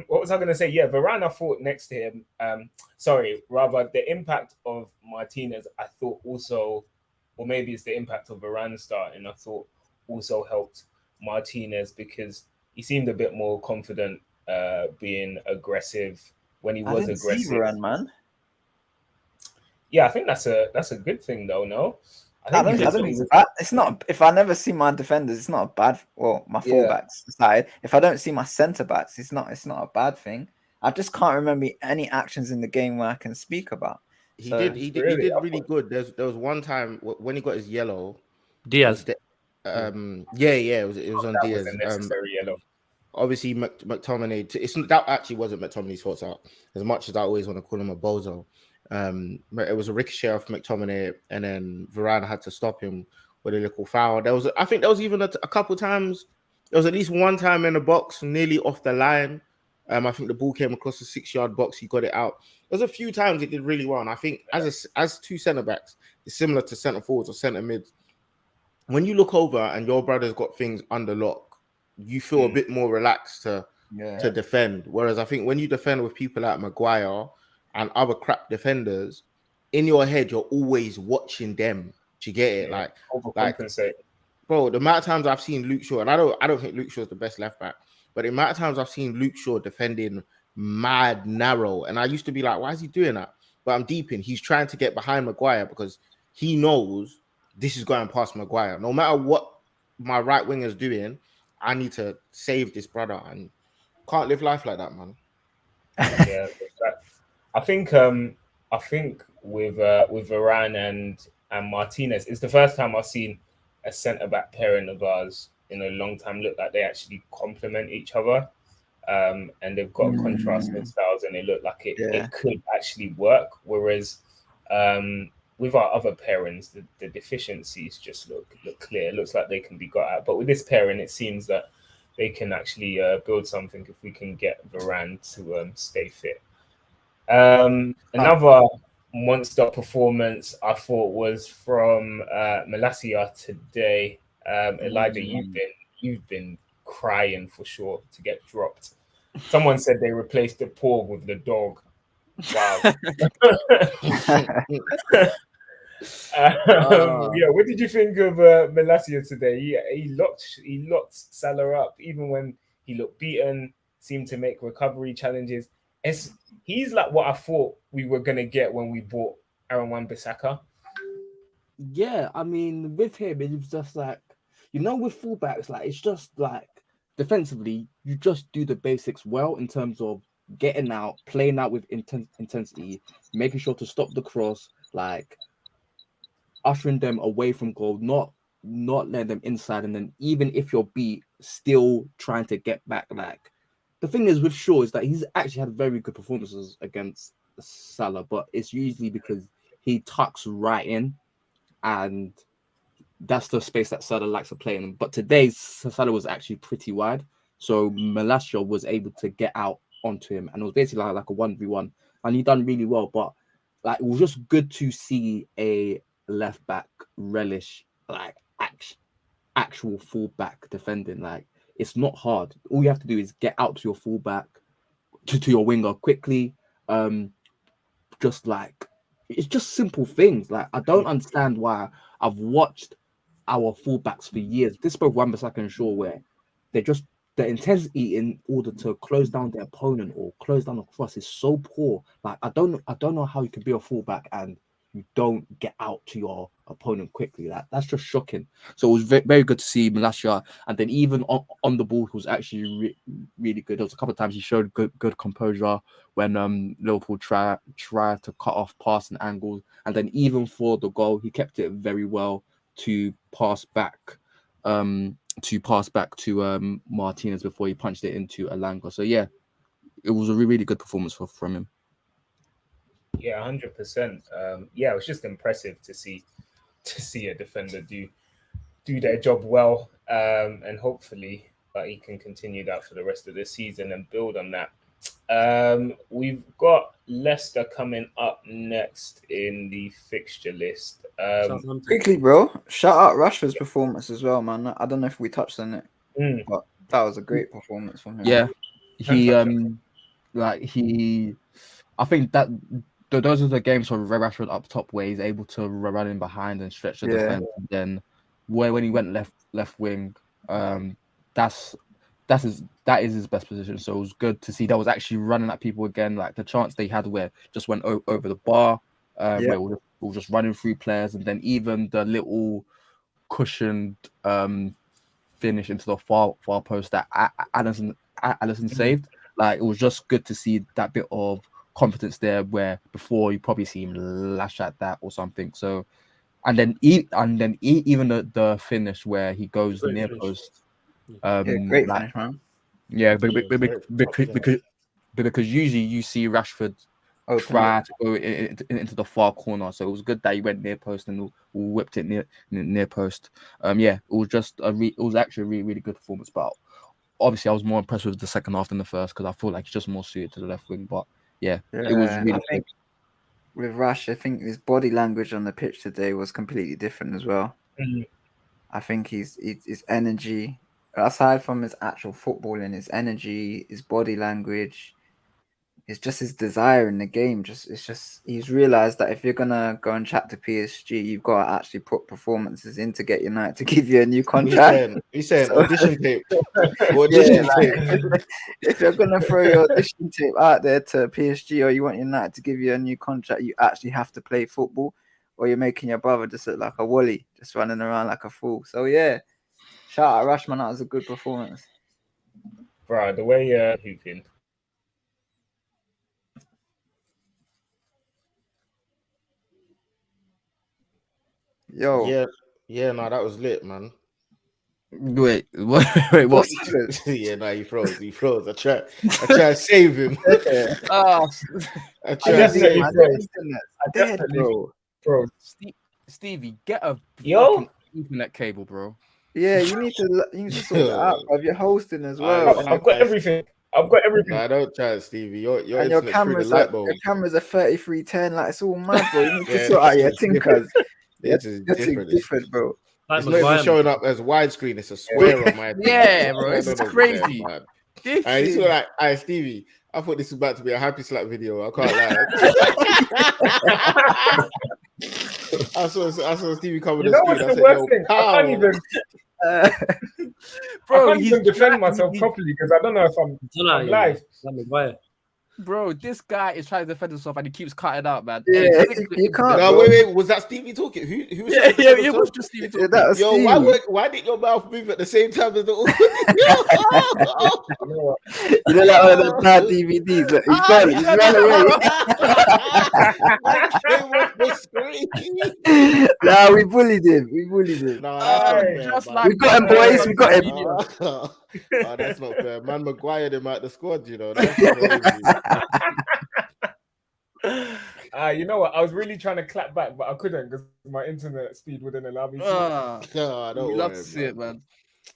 [SPEAKER 1] What was I going to say? Yeah, Varane, I thought next to him. The impact of Martinez, I thought also, or maybe it's the impact of Varane starting, I thought also helped Martinez, because he seemed a bit more confident, being aggressive when he was aggressive.
[SPEAKER 3] Varane, man.
[SPEAKER 1] Yeah, I think that's a good thing though. No,
[SPEAKER 3] I don't think it's bad. It's not. If I never see my defenders, it's not a bad. Well, my fullbacks aside, if I don't see my centre backs, it's not a bad thing. I just can't remember any actions in the game where I can speak about.
[SPEAKER 5] He did really good. There was one time when he got his yellow.
[SPEAKER 4] Diaz.
[SPEAKER 5] It was on Diaz.
[SPEAKER 1] Was a necessary yellow.
[SPEAKER 5] Obviously, McTominay. That actually wasn't McTominay's fault. Out as much as I always want to call him a bozo. It was a ricochet off McTominay, and then Varane had to stop him with a little foul. I think there was even a couple times. There was at least one time in the box, nearly off the line. I think the ball came across the 6-yard box. He got it out. There's a few times he did really well. And I think as 2 centre backs, it's similar to centre forwards or centre mids. When you look over and your brother's got things under lock, you feel a bit more relaxed to defend. Whereas I think when you defend with people like Maguire and other crap defenders, in your head, you're always watching them. Do you get it? Like, bro, the amount of times I've seen Luke Shaw, and I don't think Luke Shaw is the best left back, but the amount of times I've seen Luke Shaw defending mad narrow, and I used to be like, why is he doing that? But I'm deep in. He's trying to get behind Maguire because he knows this is going past Maguire. No matter what my right winger is doing, I need to save this brother, and can't live life like that, man.
[SPEAKER 1] Yeah, I think with Varane and Martinez, it's the first time I've seen a centre back pairing of ours in a long time look like they actually complement each other, and they've got contrasting styles, and they look like it could actually work. Whereas with our other pairings, the deficiencies just look clear. It looks like they can be got at, but with this pairing, it seems that they can actually build something if we can get Varane to stay fit. Another monster performance I thought was from Malacia today. Elijah, you've been crying for sure to get dropped. Someone said they replaced the porg with the dog. Wow. Yeah, what did you think of Malacia today? He locked Salah up even when he looked beaten. Seemed to make recovery challenges. He's like what I thought we were gonna get when we bought Aaron Wan-Bissaka.
[SPEAKER 2] Yeah, I mean, with him, it's just like, with fullbacks, like it's just like defensively, you just do the basics well in terms of getting out, playing out with intensity, making sure to stop the cross, like ushering them away from goal, not letting them inside, and then even if you're beat, still trying to get back. Like the thing is with Shaw is that he's actually had very good performances against Salah, but it's usually because he tucks right in, and that's the space that Salah likes to play in. But today, Salah was actually pretty wide, so Malacia was able to get out onto him, and it was basically like a 1v1, and he done really well. But like it was just good to see a left back relish like actual fullback defending. Like it's not hard. All you have to do is get out to your fullback, to your winger quickly. Just like it's just simple things. Like I don't understand why I've watched our fullbacks for years. This is both Wan-Bissaka and Shaw, where they just the intensity in order to close down their opponent or close down a cross is so poor. Like I don't know how you can be a fullback and you don't get out to your opponent quickly. That's just shocking. So it was very good to see Malacia, and then even on the ball, he was actually really good. There was a couple of times he showed good composure when Liverpool tried to cut off passing angles, and then even for the goal, he kept it very well to pass back to Martinez before he punched it into Alanga. So yeah, it was a really good performance from him.
[SPEAKER 1] Yeah, 100%. Yeah, it was just impressive to see a defender do their job well, and hopefully he can continue that for the rest of the season and build on that. We've got Leicester coming up next in the fixture list.
[SPEAKER 3] Quickly, bro, shout out Rashford's performance as well, man. I don't know if we touched on it, but that was a great performance from him.
[SPEAKER 2] Yeah, I think that those are the games for Rashford up top where he's able to run in behind and stretch the defense. And then when he went left wing, that is his best position. So it was good to see that was actually running at people again. Like the chance they had where just went over the bar, where it was just running through players, and then even the little cushioned finish into the far post that Alisson saved. Like it was just good to see that bit of confidence there, where before you probably see him lash at that or something. So, and then even the finish where he goes near post.
[SPEAKER 3] Great finish, man.
[SPEAKER 2] Yeah, because usually you see Rashford try to go into the far corner. So it was good that he went near post and whipped it near post. Yeah, it was just it was actually a really good performance. But obviously, I was more impressed with the second half than the first because I feel like he's just more suited to the left wing. But yeah, it was really good.
[SPEAKER 3] With Rash, I think his body language on the pitch today was completely different as well. I think his energy, aside from his actual footballing, his energy, his body language, it's just his desire in the game. He's realized that if you're gonna go and chat to PSG, you've got to actually put performances in to get United to give you a new contract.
[SPEAKER 5] He's saying audition tape.
[SPEAKER 3] If you're gonna throw your audition tape out there to PSG, or you want United to give you a new contract, you actually have to play football, or you're making your brother just look like a Wally, just running around like a fool. So yeah, shout out Rashman, that was a good performance.
[SPEAKER 1] Bro, the way hooping.
[SPEAKER 3] Yo.
[SPEAKER 5] Yeah, no, that was lit, man.
[SPEAKER 2] Wait, what?
[SPEAKER 5] Yeah, no, he froze. I tried to save him.
[SPEAKER 2] I
[SPEAKER 5] tried to save him.
[SPEAKER 3] I did, bro.
[SPEAKER 2] Stevie, get a Ethernet cable, bro.
[SPEAKER 3] Yeah, you need to sort it out. You're hosting as well.
[SPEAKER 1] I've got everything. No,
[SPEAKER 5] I don't try, Stevie. Your
[SPEAKER 3] cameras are 3310. Like it's all mad, bro. You need to sort out your tinkers.
[SPEAKER 5] This is
[SPEAKER 3] different, bro.
[SPEAKER 5] It's not even showing up as widescreen. It's a square on my.
[SPEAKER 2] Yeah, bro. It's crazy.
[SPEAKER 5] He's all like, "Hey, Stevie, I thought this was about to be a happy slap video. I can't lie." I saw Stevie come with
[SPEAKER 1] You
[SPEAKER 5] the
[SPEAKER 1] know
[SPEAKER 5] screen.
[SPEAKER 1] what's
[SPEAKER 5] I
[SPEAKER 1] the
[SPEAKER 5] said,
[SPEAKER 1] worst
[SPEAKER 5] "Yo,
[SPEAKER 1] thing?
[SPEAKER 5] pow."
[SPEAKER 1] I can't even defend
[SPEAKER 2] trying-
[SPEAKER 1] myself properly because I don't know if I'm live.
[SPEAKER 2] Bro, this guy is trying to defend himself and he keeps cutting out, man.
[SPEAKER 3] Yeah,
[SPEAKER 2] Hey,
[SPEAKER 3] you can't.
[SPEAKER 5] No,
[SPEAKER 3] bro.
[SPEAKER 5] wait. Was that Stevie talking? Who was
[SPEAKER 2] Yeah,
[SPEAKER 5] trying to
[SPEAKER 2] yeah,
[SPEAKER 5] defend
[SPEAKER 2] it
[SPEAKER 5] himself?
[SPEAKER 2] was just Stevie talking.
[SPEAKER 3] That was
[SPEAKER 5] Yo,
[SPEAKER 3] Stevie.
[SPEAKER 5] why did your mouth move at the same time as the audio?
[SPEAKER 1] You know what?
[SPEAKER 3] You know, like one of the bad DVDs. Look, he's gone. He's run away.
[SPEAKER 5] Man came off the screen.
[SPEAKER 3] Nah, we bullied him.
[SPEAKER 5] No, that's not fair.
[SPEAKER 2] just
[SPEAKER 5] man.
[SPEAKER 2] like
[SPEAKER 3] We got him, boys. We got him.
[SPEAKER 5] Oh, that's not fair. Man, Maguire him out the squad. You know, that's crazy.
[SPEAKER 1] You know what? I was really trying to clap back, but I couldn't because my internet speed wouldn't allow me to.
[SPEAKER 5] Oh, don't
[SPEAKER 2] we
[SPEAKER 5] worry,
[SPEAKER 2] love to see it, man.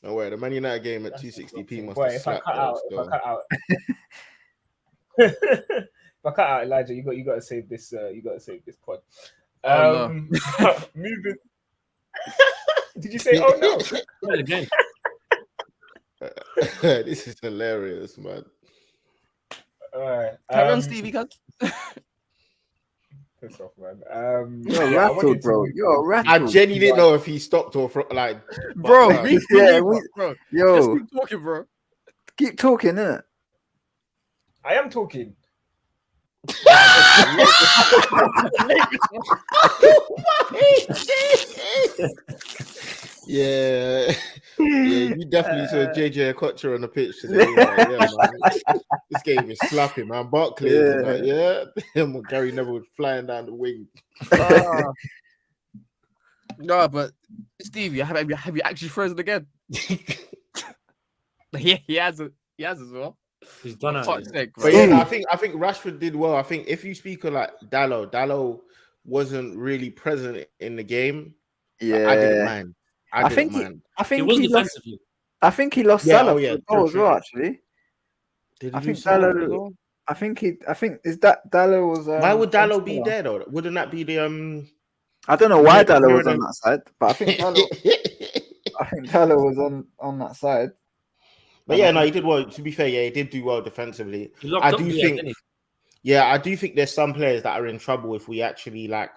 [SPEAKER 5] Don't worry. The Man United game at 260p must
[SPEAKER 1] Boy,
[SPEAKER 5] have
[SPEAKER 1] if I
[SPEAKER 5] slapped.
[SPEAKER 1] cut out, if I cut out, Elijah, you got to save this. You got to save this pod.
[SPEAKER 2] Oh,
[SPEAKER 1] Moving. Did you say? Oh no!
[SPEAKER 4] Again.
[SPEAKER 5] This is hilarious, man.
[SPEAKER 1] All right.
[SPEAKER 2] Carry on, Stevie, cuz.
[SPEAKER 1] Piss off, man.
[SPEAKER 3] You're
[SPEAKER 1] yeah, I wanted
[SPEAKER 3] rattled, bro.
[SPEAKER 1] to-
[SPEAKER 3] You're rattled.
[SPEAKER 5] I genuinely didn't know if he stopped or like.
[SPEAKER 2] Bro,
[SPEAKER 5] but,
[SPEAKER 2] me
[SPEAKER 3] yeah,
[SPEAKER 2] neither,
[SPEAKER 3] we-
[SPEAKER 2] bro. Just
[SPEAKER 3] Yo,
[SPEAKER 2] keep talking, bro.
[SPEAKER 3] keep talking, innit?
[SPEAKER 1] I am talking.
[SPEAKER 5] yeah, you definitely saw JJ Okocha on the pitch today. Like, yeah, man. This game is slapping, man. Barkley, and Gary Neville flying down the wing.
[SPEAKER 2] No, but Stevie, have you actually frozen again? Yeah, he has as well.
[SPEAKER 4] He's done it.
[SPEAKER 2] Fuck's sake, bro.
[SPEAKER 5] But yeah, no, I think Rashford did well. I think if you speak of like Dallo wasn't really present in the game.
[SPEAKER 3] Yeah,
[SPEAKER 5] I didn't mind. I think
[SPEAKER 3] he
[SPEAKER 4] He was
[SPEAKER 3] lost.
[SPEAKER 4] defensively.
[SPEAKER 3] I think he lost
[SPEAKER 5] Yeah,
[SPEAKER 3] Salah
[SPEAKER 5] oh, yeah,
[SPEAKER 3] for the goal as
[SPEAKER 5] true.
[SPEAKER 3] well. Actually,
[SPEAKER 5] Did
[SPEAKER 3] I
[SPEAKER 5] he
[SPEAKER 3] think
[SPEAKER 5] lose Salah for the
[SPEAKER 3] Dallo-
[SPEAKER 5] goal?
[SPEAKER 3] I think is that Dallo was.
[SPEAKER 5] Why would
[SPEAKER 3] on
[SPEAKER 5] Dallo be
[SPEAKER 3] Salah.
[SPEAKER 5] there though? Wouldn't that be the
[SPEAKER 3] I don't know why
[SPEAKER 5] Yeah,
[SPEAKER 3] Dallo
[SPEAKER 5] you're
[SPEAKER 3] was on
[SPEAKER 5] the-
[SPEAKER 3] that side, but I think Dallo was on that side.
[SPEAKER 5] But yeah, no, he did well. To be fair, yeah, he did do well defensively.
[SPEAKER 4] He locked
[SPEAKER 5] I
[SPEAKER 4] up
[SPEAKER 5] do
[SPEAKER 4] Diaz,
[SPEAKER 5] think,
[SPEAKER 4] didn't he?
[SPEAKER 5] yeah, I do think there's some players that are in trouble if we actually like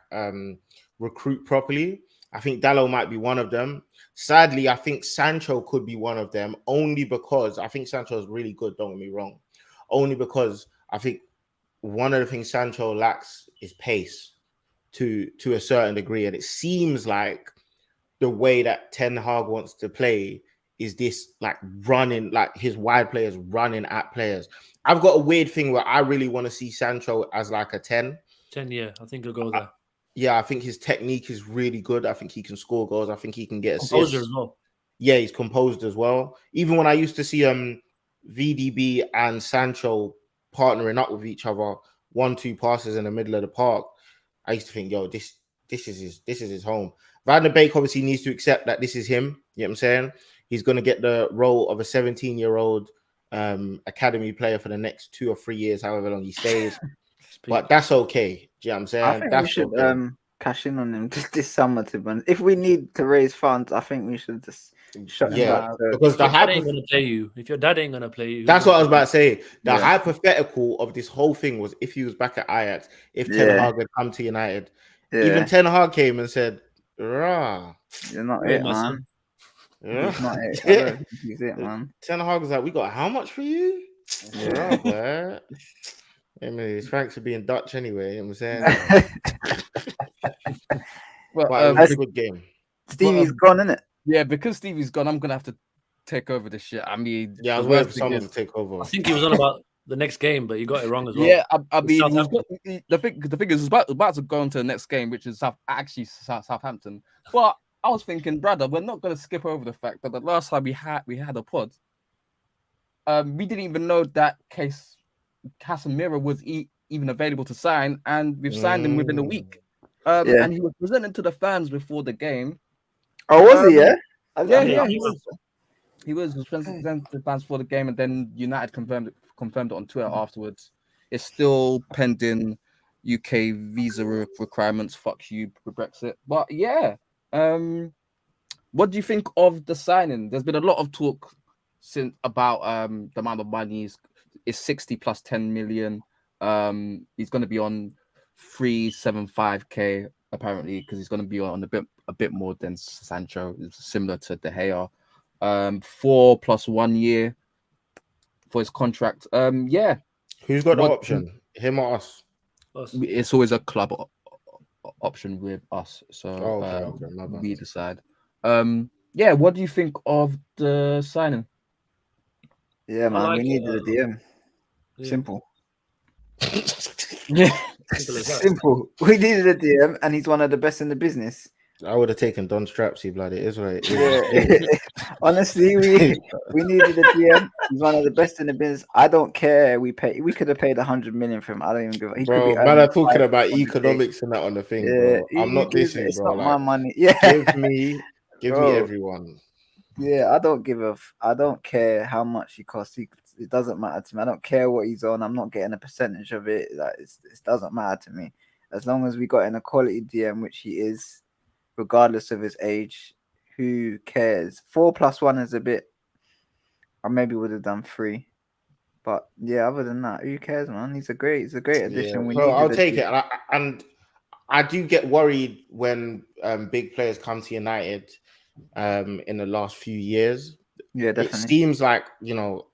[SPEAKER 5] recruit properly. I think Dallo might be one of them. Sadly, I think Sancho could be one of them only because I think Sancho is really good. Don't get me wrong. Only because I think one of the things Sancho lacks is pace to a certain degree, and it seems like the way that Ten Hag wants to play is this like running, like his wide players running at players. I've got a weird thing where I really want to see Sancho as like a 10.
[SPEAKER 4] 10, yeah. I think he'll go there.
[SPEAKER 5] Yeah, I think his technique is really good. I think he can score goals. I think he can get assists.
[SPEAKER 4] Composure as well.
[SPEAKER 5] Yeah, he's composed as well. Even when I used to see VDB and Sancho partnering up with each other, 1-2 passes in the middle of the park, I used to think, yo, this is his home. Van der Beek obviously needs to accept that this is him. You know what I'm saying? He's going to get the role of a 17-year-old academy player for the next 2 or 3 years, however long he stays. But that's okay. Do you know what I'm saying?
[SPEAKER 3] I think
[SPEAKER 5] that's
[SPEAKER 3] we should
[SPEAKER 5] okay.
[SPEAKER 3] cash in on him this summer to run. If we need to raise funds, I think we should just shut him
[SPEAKER 5] Yeah,
[SPEAKER 3] down.
[SPEAKER 5] because the
[SPEAKER 4] If your dad ain't gonna play you, if your dad ain't gonna play you,
[SPEAKER 5] that's what I was about to say. The
[SPEAKER 3] Yeah.
[SPEAKER 5] hypothetical of this whole thing was if he was back at Ajax, if Ten
[SPEAKER 3] Yeah.
[SPEAKER 5] Hag had come to United,
[SPEAKER 3] Yeah,
[SPEAKER 5] even Ten Hag came and said, "Rah,
[SPEAKER 3] you're not
[SPEAKER 4] Hey,
[SPEAKER 3] it,
[SPEAKER 4] my
[SPEAKER 3] man.
[SPEAKER 4] son.
[SPEAKER 5] yeah."
[SPEAKER 3] He's not it. I don't think he's it, man.
[SPEAKER 5] Ten Hag was like, "We got how much for you?"
[SPEAKER 3] Yeah.
[SPEAKER 5] Yeah, I mean, thanks for being Dutch anyway. You know what I'm saying,
[SPEAKER 2] Well,
[SPEAKER 5] but it was a good game.
[SPEAKER 3] Stevie's gone, isn't it?
[SPEAKER 2] yeah, because Stevie's gone, I'm gonna have to take over this shit. I mean,
[SPEAKER 5] Yeah, I was
[SPEAKER 2] the
[SPEAKER 5] waiting
[SPEAKER 2] worst
[SPEAKER 5] for
[SPEAKER 2] thing
[SPEAKER 5] someone
[SPEAKER 2] is-
[SPEAKER 5] to take over.
[SPEAKER 4] I think he was on about the next game, but you got it wrong as well.
[SPEAKER 2] Yeah, I
[SPEAKER 4] With
[SPEAKER 2] mean,
[SPEAKER 4] Southampton.
[SPEAKER 2] the thing is, about to go on to the next game, which is Southampton. But I was thinking, brother, we're not gonna skip over the fact that the last time we had a pod, we didn't even know that Casemiro was even available to sign, and we've signed him within a week.
[SPEAKER 3] Yeah.
[SPEAKER 2] And he was presented to the fans before the game.
[SPEAKER 3] Oh, was he? Yeah.
[SPEAKER 2] Yeah,
[SPEAKER 4] he
[SPEAKER 2] he was presented to the fans for the game, and then United confirmed it on Twitter afterwards. It's still pending UK visa requirements. Fuck you, Brexit. But yeah, what do you think of the signing? There's been a lot of talk since about the amount of money is 60 plus 10 million. He's going to be on 375k apparently because he's going to be on a bit more than Sancho, similar to De Gea. 4 plus 1 year for his contract. Yeah.
[SPEAKER 5] Who's got the option? Him or us?
[SPEAKER 2] It's always a club option with us, so
[SPEAKER 5] okay,
[SPEAKER 2] we decide. Yeah, what do you think of the signing?
[SPEAKER 3] Yeah, man, we needed a DM.
[SPEAKER 4] Yeah.
[SPEAKER 3] Simple.
[SPEAKER 2] Yeah,
[SPEAKER 3] simple. We needed a DM, and he's one of the best in the business.
[SPEAKER 5] I would have taken Don Strapsy, blood. It is what it is.
[SPEAKER 3] Yeah. Honestly, we needed a DM. He's one of the best in the business. I don't care. We could have paid 100 million for him. I don't even give. He
[SPEAKER 5] bro,
[SPEAKER 3] could be
[SPEAKER 5] man, I'm talking about economics and that on the thing, bro. I'm not dissing,
[SPEAKER 3] it's
[SPEAKER 5] bro.
[SPEAKER 3] Not my money. Yeah,
[SPEAKER 5] give me everyone.
[SPEAKER 3] Yeah, I don't care how much he costs. It doesn't matter to me. I don't care what he's on. I'm not getting a percentage of it. Like it doesn't matter to me. As long as we got in a quality DM, which he is, regardless of his age, who cares? 4 plus 1 is a bit. I maybe would have done 3, but yeah, other than that, who cares, man? He's a great addition.
[SPEAKER 5] Yeah. So I'll take it, and I do get worried when big players come to United in the last few years.
[SPEAKER 3] Yeah, definitely.
[SPEAKER 5] It seems like,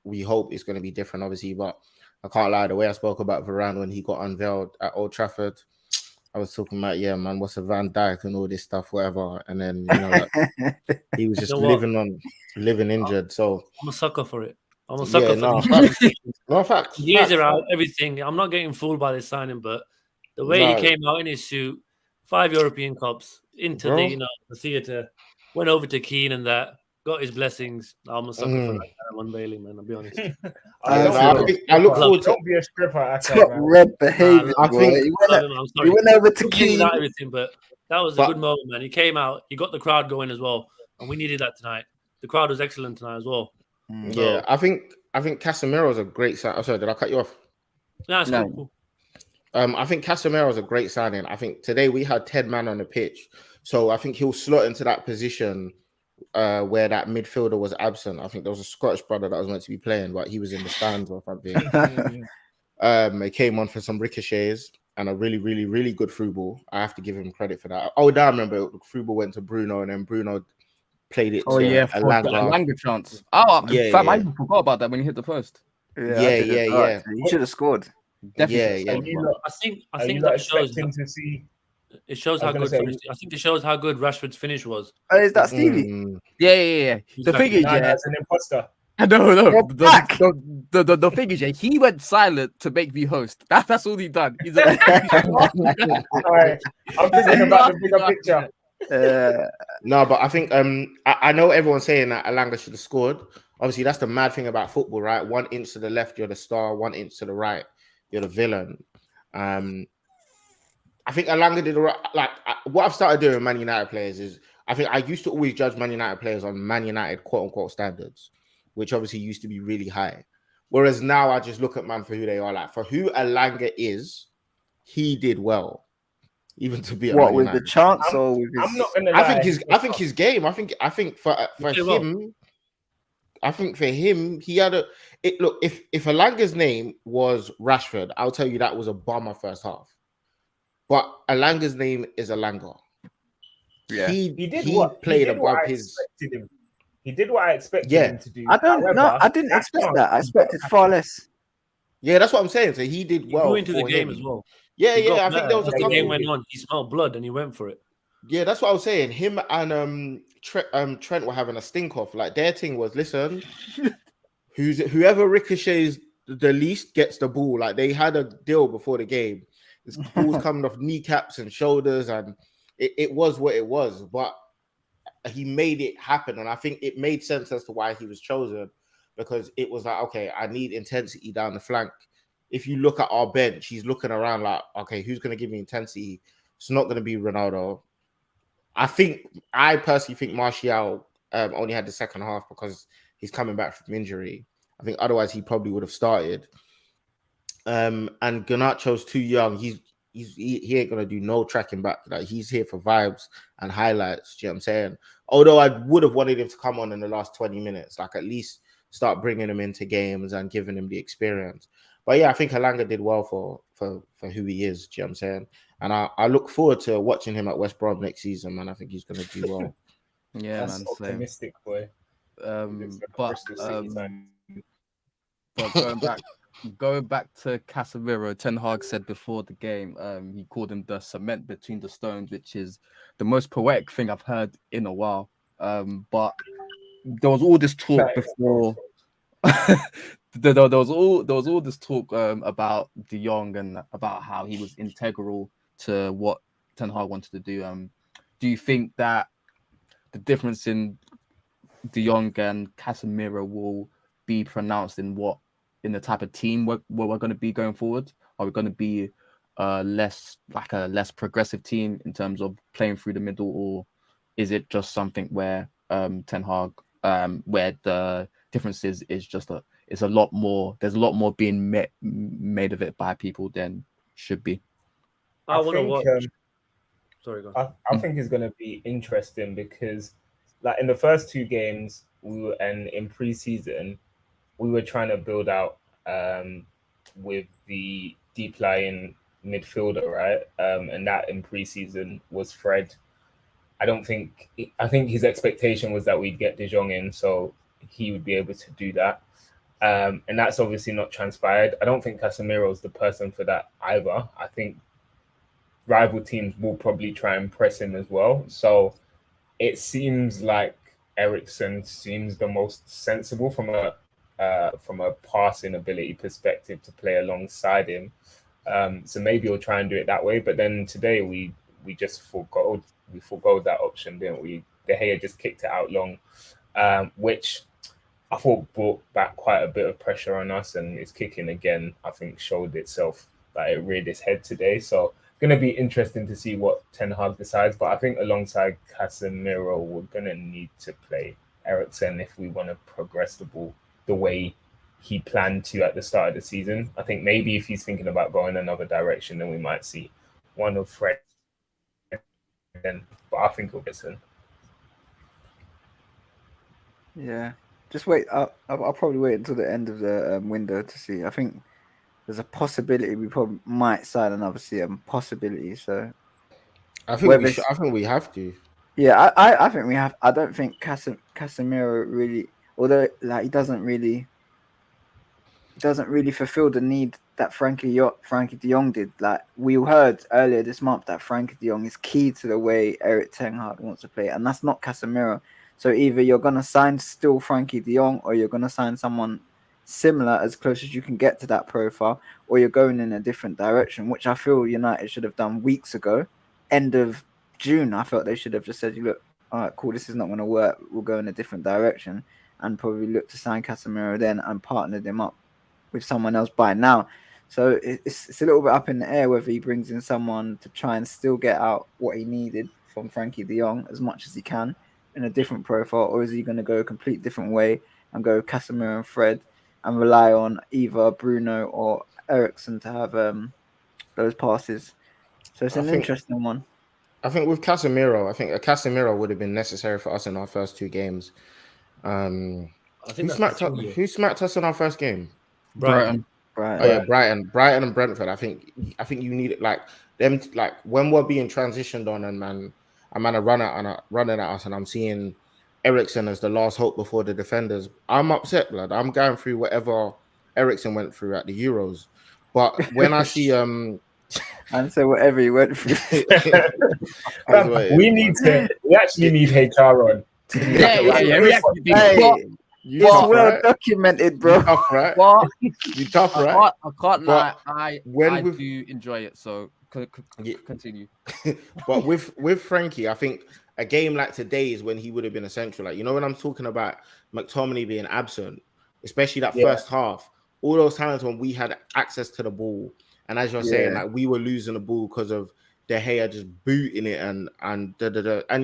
[SPEAKER 5] we hope it's going to be different, obviously, but I can't lie. The way I spoke about Varane when he got unveiled at Old Trafford, I was talking about, yeah, man, what's a Van Dijk and all this stuff, whatever. And then, he was just living injured. So
[SPEAKER 4] I'm a sucker for it. I'm a sucker for
[SPEAKER 5] no facts.
[SPEAKER 4] Years are out, everything. I'm not getting fooled by this signing, but the way he came out in his suit, 5 European Cups, into the theatre, went over to Keane and that, got his blessings. I'm a sucker for that one, Bailey, man. I'll be honest.
[SPEAKER 5] I look forward to.
[SPEAKER 1] Don't be a stripper.
[SPEAKER 3] Top red behavior.
[SPEAKER 5] I think
[SPEAKER 3] he went over to Keane.
[SPEAKER 4] Everything, but that was a good moment, man. He came out, he got the crowd going as well, and we needed that tonight. The crowd was excellent tonight as well.
[SPEAKER 5] Yeah, I think Casemiro is a great sign. Oh, sorry, did I cut you off?
[SPEAKER 4] No, it's cool.
[SPEAKER 5] I think Casemiro is a great signing. I think today we had 10 man on the pitch, so I think he'll slot into that position where that midfielder was absent. I think there was a Scottish brother that was meant to be playing, but he was in the stands or something. He came on for some ricochets and a really, really, really good through ball. I have to give him credit for that. Oh, I remember the through ball went to Bruno, and then Bruno played it to
[SPEAKER 2] Elanga chance. Oh, I even forgot about that when he hit the post.
[SPEAKER 3] Yeah. He should have scored.
[SPEAKER 2] Definitely.
[SPEAKER 4] I think that shows to see. It shows how good. I think it shows how good Rashford's finish was.
[SPEAKER 3] Oh, is that Stevie?
[SPEAKER 2] Yeah. The thing is,
[SPEAKER 1] that's an imposter.
[SPEAKER 2] No. The thing is, he went silent to make me host. That's all he done. He's like,
[SPEAKER 1] all right. I'm thinking about the bigger picture.
[SPEAKER 5] No, but I think I know everyone's saying that Elanga should have scored. Obviously, that's the mad thing about football, right? 1 inch to the left, you're the star. 1 inch to the right, you're the villain. I think Elanga did what I've started doing with Man United players is I think I used to always judge Man United players on Man United quote unquote standards, which obviously used to be really high. Whereas now I just look at man for who they are. Like for who Elanga is, he did well. Even to be
[SPEAKER 3] what with the chance or with his...
[SPEAKER 1] I'm not gonna lie.
[SPEAKER 5] I think his game. I think for him. I think for him, he had look. If Elanga's name was Rashford, I'll tell you that was a bomber first half. But Elanga's name is Elanga.
[SPEAKER 1] Yeah, he did what I expected him to do.
[SPEAKER 3] I didn't expect that. I expected far less.
[SPEAKER 5] Yeah, that's what I'm saying. So he did well.
[SPEAKER 4] He grew into the game as well.
[SPEAKER 5] Yeah. I think there was
[SPEAKER 4] the game went on. He smelled blood and he went for it.
[SPEAKER 5] Yeah, that's what I was saying. Him and Trent were having a stink off. Like their thing was, listen, whoever ricochets the least gets the ball. Like they had a deal before the game. This ball's coming off kneecaps and shoulders, and it was what it was. But he made it happen, and I think it made sense as to why he was chosen, because it was like, okay, I need intensity down the flank. If you look at our bench, he's looking around like, okay, who's going to give me intensity? It's not going to be Ronaldo. I personally think Martial only had the second half because he's coming back from injury. I think otherwise he probably would have started. And Garnacho's too young. He ain't gonna do no tracking back. Like he's here for vibes and highlights. Do you know what I'm saying? Although I would have wanted him to come on in the last 20 minutes, like at least start bringing him into games and giving him the experience. But yeah, I think Alanga did well for who he is. Do you know what I'm saying? And I look forward to watching him at West Brom next season, man. I think he's going to do well.
[SPEAKER 2] Yeah,
[SPEAKER 1] That's
[SPEAKER 2] man. Same.
[SPEAKER 1] optimistic, boy.
[SPEAKER 2] But going back to Casemiro, Ten Hag said before the game, he called him the cement between the stones, which is the most poetic thing I've heard in a while. But there was all this talk before. there was all this talk about De Jong and about how he was integral to what Ten Hag wanted to do. Do you think that the difference in De Jong and Casemiro will be pronounced in the type of team we're going to be going forward? Are we going to be less progressive team in terms of playing through the middle, or is it just something where Ten Hag, where the difference is just there's a lot more being made of it by people than should be?
[SPEAKER 4] I want to watch. Sorry, go on.
[SPEAKER 1] I think it's going to be interesting because, like, in the first two games, and in pre-season, we were trying to build out with the deep lying midfielder, right? And that in pre-season was Fred. I think his expectation was that we'd get De Jong in, so he would be able to do that. And that's obviously not transpired. I don't think Casemiro is the person for that either. I think rival teams will probably try and press him as well. So it seems like Eriksen seems the most sensible from a passing ability perspective to play alongside him. So maybe we'll try and do it that way. But then today we just forgo that option, didn't we? De Gea just kicked it out long, which I thought brought back quite a bit of pressure on us, and his kicking again, I think, showed itself that it reared its head today. So going to be interesting to see what Ten Hag decides. But I think alongside Casemiro, we're going to need to play Eriksen if we want to progress the ball the way he planned to at the start of the season. I think maybe if he's thinking about going another direction, then we might see one of Fred. But I think it'll be soon.
[SPEAKER 3] Yeah, just wait. I'll probably wait until the end of the window to see. I think there's a possibility we probably might sign another CM. Possibility. So
[SPEAKER 5] I think we have to.
[SPEAKER 3] Yeah, I think we have. I don't think Casemiro really, although like he doesn't really fulfill the need that Frankie de Jong did. Like we heard earlier this month that Frankie de Jong is key to the way Erik ten Hag wants to play, and that's not Casemiro. So either you're gonna sign still Frankie de Jong, or you're gonna sign someone similar as close as you can get to that profile, or you're going in a different direction, which I feel United should have done weeks ago. End of June, I felt they should have just said, look, all right, cool, this is not going to work. We'll go in a different direction, and probably look to sign Casemiro then and partner them up with someone else by now. So it's a little bit up in the air whether he brings in someone to try and still get out what he needed from Frankie de Jong as much as he can in a different profile, or is he going to go a complete different way and go Casemiro and Fred and rely on either Bruno or Eriksen to have those passes. So it's an interesting one.
[SPEAKER 5] I think with Casemiro, I think a Casemiro would have been necessary for us in our first two games. I think who smacked us in our first game?
[SPEAKER 4] Brighton.
[SPEAKER 5] Oh yeah, Brighton and Brentford. I think you need it like them. Like when we're being transitioned on and man are running at us, and I'm seeing Eriksen as the last hope before the defenders. I'm upset, blood. I'm going through whatever Eriksen went through at the Euros, but when I see
[SPEAKER 3] and so whatever he went through,
[SPEAKER 1] we actually need HR on.
[SPEAKER 3] It's well documented, bro.
[SPEAKER 5] You tough, right?
[SPEAKER 2] But
[SPEAKER 5] you tough, right?
[SPEAKER 2] I can't lie. I do enjoy it. So continue.
[SPEAKER 5] But with Frankie, I think a game like today is when he would have been essential. Like, you know, when I'm talking about McTominay being absent, especially that first half, all those times when we had access to the ball, and as you're saying, like we were losing the ball because of De Gea just booting it and and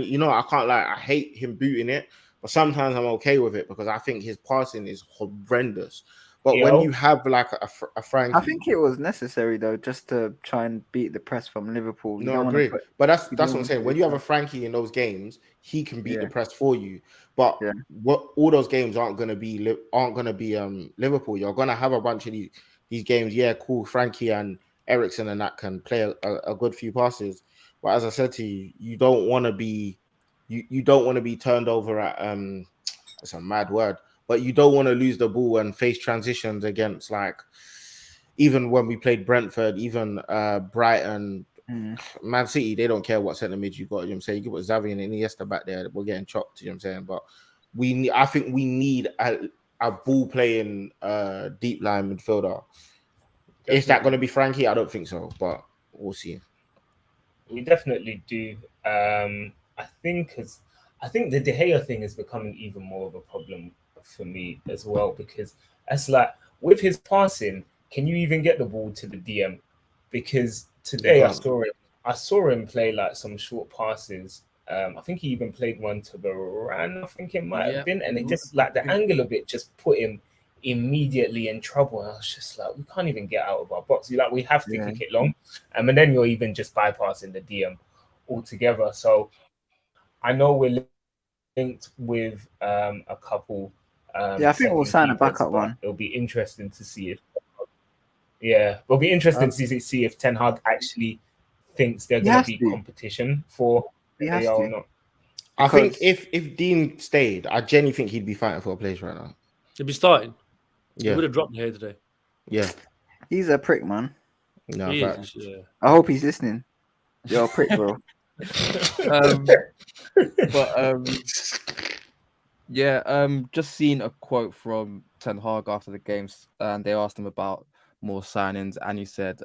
[SPEAKER 5] you know, I can't lie, I hate him booting it, but sometimes I'm okay with it because I think his passing is horrendous. But when
[SPEAKER 1] Yo.
[SPEAKER 5] you have like a Frankie,
[SPEAKER 3] I think it was necessary though, just to try and beat the press from Liverpool. You
[SPEAKER 5] no, I
[SPEAKER 3] don't want
[SPEAKER 5] agree.
[SPEAKER 3] to put.
[SPEAKER 5] But that's
[SPEAKER 3] you
[SPEAKER 5] what
[SPEAKER 3] don't
[SPEAKER 5] I'm
[SPEAKER 3] want
[SPEAKER 5] saying.
[SPEAKER 3] to
[SPEAKER 5] When
[SPEAKER 3] do
[SPEAKER 5] you have a
[SPEAKER 3] that.
[SPEAKER 5] Frankie in those games, he can beat
[SPEAKER 3] Yeah.
[SPEAKER 5] the press for you. But
[SPEAKER 3] Yeah.
[SPEAKER 5] what all those games aren't gonna be Liverpool. You're gonna have a bunch of these games. Yeah, cool. Frankie and Ericsson and that can play a good few passes. But as I said to you, you don't want to be you don't want to be turned over at it's a mad word, but you don't want to lose the ball and face transitions against like even when we played Brentford, even Brighton, Man City, they don't care what centre mid you got. You know what I'm saying? You can put Xavi and Iniesta back there, we're getting chopped. You know what I'm saying? But I think we need a ball playing deep line midfielder. Is that going to be Frankie? I don't think so, but we'll see.
[SPEAKER 1] We definitely do. I think the De Gea thing is becoming even more of a problem for me as well, because it's like with his passing, can you even get the ball to the DM? Because today I saw him play like some short passes. I think he even played one to Varane, I think it might have been, and it just like the angle of it just put him immediately in trouble. And I was just like, we can't even get out of our box. We have to kick it long, and then you're even just bypassing the DM altogether. So I know we're linked with a couple.
[SPEAKER 3] I think we'll sign a backup one.
[SPEAKER 1] It'll be interesting to see if. Yeah, it'll be interesting to see if Ten Hag actually thinks they're going to be competition for they or not.
[SPEAKER 5] I think if Dean stayed, I genuinely think he'd be fighting for a place right now.
[SPEAKER 4] He'd be starting.
[SPEAKER 5] Yeah,
[SPEAKER 4] he would have dropped here today.
[SPEAKER 5] Yeah,
[SPEAKER 3] he's a prick, man.
[SPEAKER 5] No,
[SPEAKER 4] yeah.
[SPEAKER 3] I hope he's listening. You're a prick, bro.
[SPEAKER 2] Just seen a quote from Ten Hag after the games, and they asked him about more signings, and he said,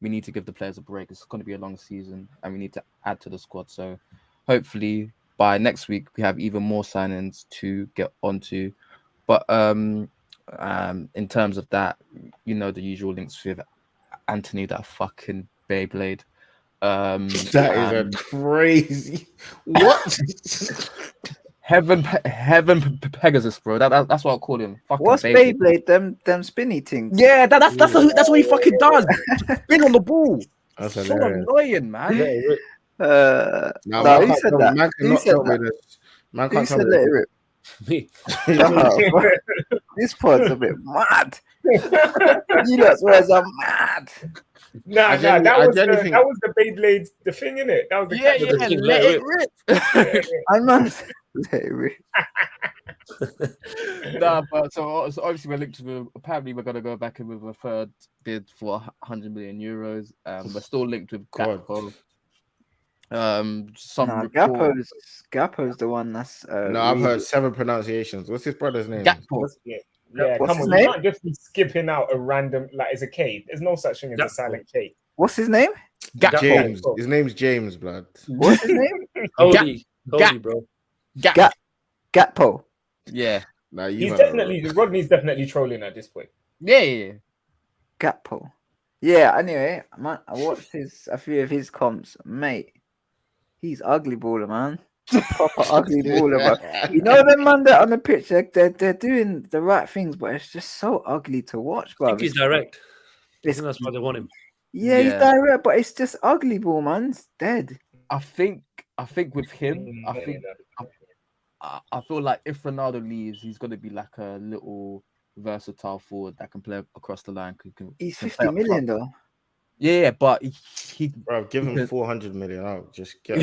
[SPEAKER 2] "We need to give the players a break. It's going to be a long season, and we need to add to the squad. So, hopefully, by next week, we have even more signings to get onto." But in terms of that, the usual links with Anthony, that fucking Beyblade.
[SPEAKER 5] That is a crazy what.
[SPEAKER 2] Heaven Pegasus, bro. That's what I call him. Fucking
[SPEAKER 3] What's Beyblade? Them spinny things.
[SPEAKER 2] Yeah, that's what he fucking does. Spin on the ball.
[SPEAKER 5] That's
[SPEAKER 2] so
[SPEAKER 5] hilarious.
[SPEAKER 2] annoying, man.
[SPEAKER 3] Who said that?
[SPEAKER 5] Man
[SPEAKER 3] Who said that?
[SPEAKER 5] Man
[SPEAKER 3] Who
[SPEAKER 5] can't
[SPEAKER 3] said
[SPEAKER 5] tell
[SPEAKER 3] let it rip?
[SPEAKER 4] Me.
[SPEAKER 3] This pod's a bit mad. You lot's words are mad.
[SPEAKER 1] That was the Beyblade, the thing in it. That was the
[SPEAKER 2] let it rip.
[SPEAKER 3] I'm not let it rip.
[SPEAKER 2] But so obviously we're linked with. Apparently we're gonna go back in with a third bid for 100 million euros. We're still linked with Gakpo.
[SPEAKER 3] Gakpo's the one that's.
[SPEAKER 5] No, I've heard 7 pronunciations. What's his brother's name?
[SPEAKER 2] Gakpo.
[SPEAKER 1] Yeah,
[SPEAKER 3] What's
[SPEAKER 1] come on,
[SPEAKER 3] his name?
[SPEAKER 1] you can't just be skipping out a random like it's a K. There's no such thing as a silent K.
[SPEAKER 3] What's his name?
[SPEAKER 5] James. His name's James, blood.
[SPEAKER 3] What's his name?
[SPEAKER 4] Cody, bro.
[SPEAKER 3] Gakpo.
[SPEAKER 2] Yeah.
[SPEAKER 5] Nah,
[SPEAKER 1] Rodney's definitely trolling at this point.
[SPEAKER 2] Yeah.
[SPEAKER 3] Gakpo. Yeah. Anyway, man, I watched a few of his comps, mate. He's ugly baller, man. Proper ugly baller, bro. You know them man that on the pitch, they're doing the right things, but it's just so ugly to watch, bro.
[SPEAKER 4] I think he's direct. I think that's why they want him.
[SPEAKER 3] Yeah, he's direct, but it's just ugly ball, man. It's dead.
[SPEAKER 2] I think with him, I feel like if Ronaldo leaves, he's gonna be like a little versatile forward that can play across the line.
[SPEAKER 3] He's 50 million though.
[SPEAKER 2] Yeah, but he
[SPEAKER 5] bro, give him 400 million. I'll just get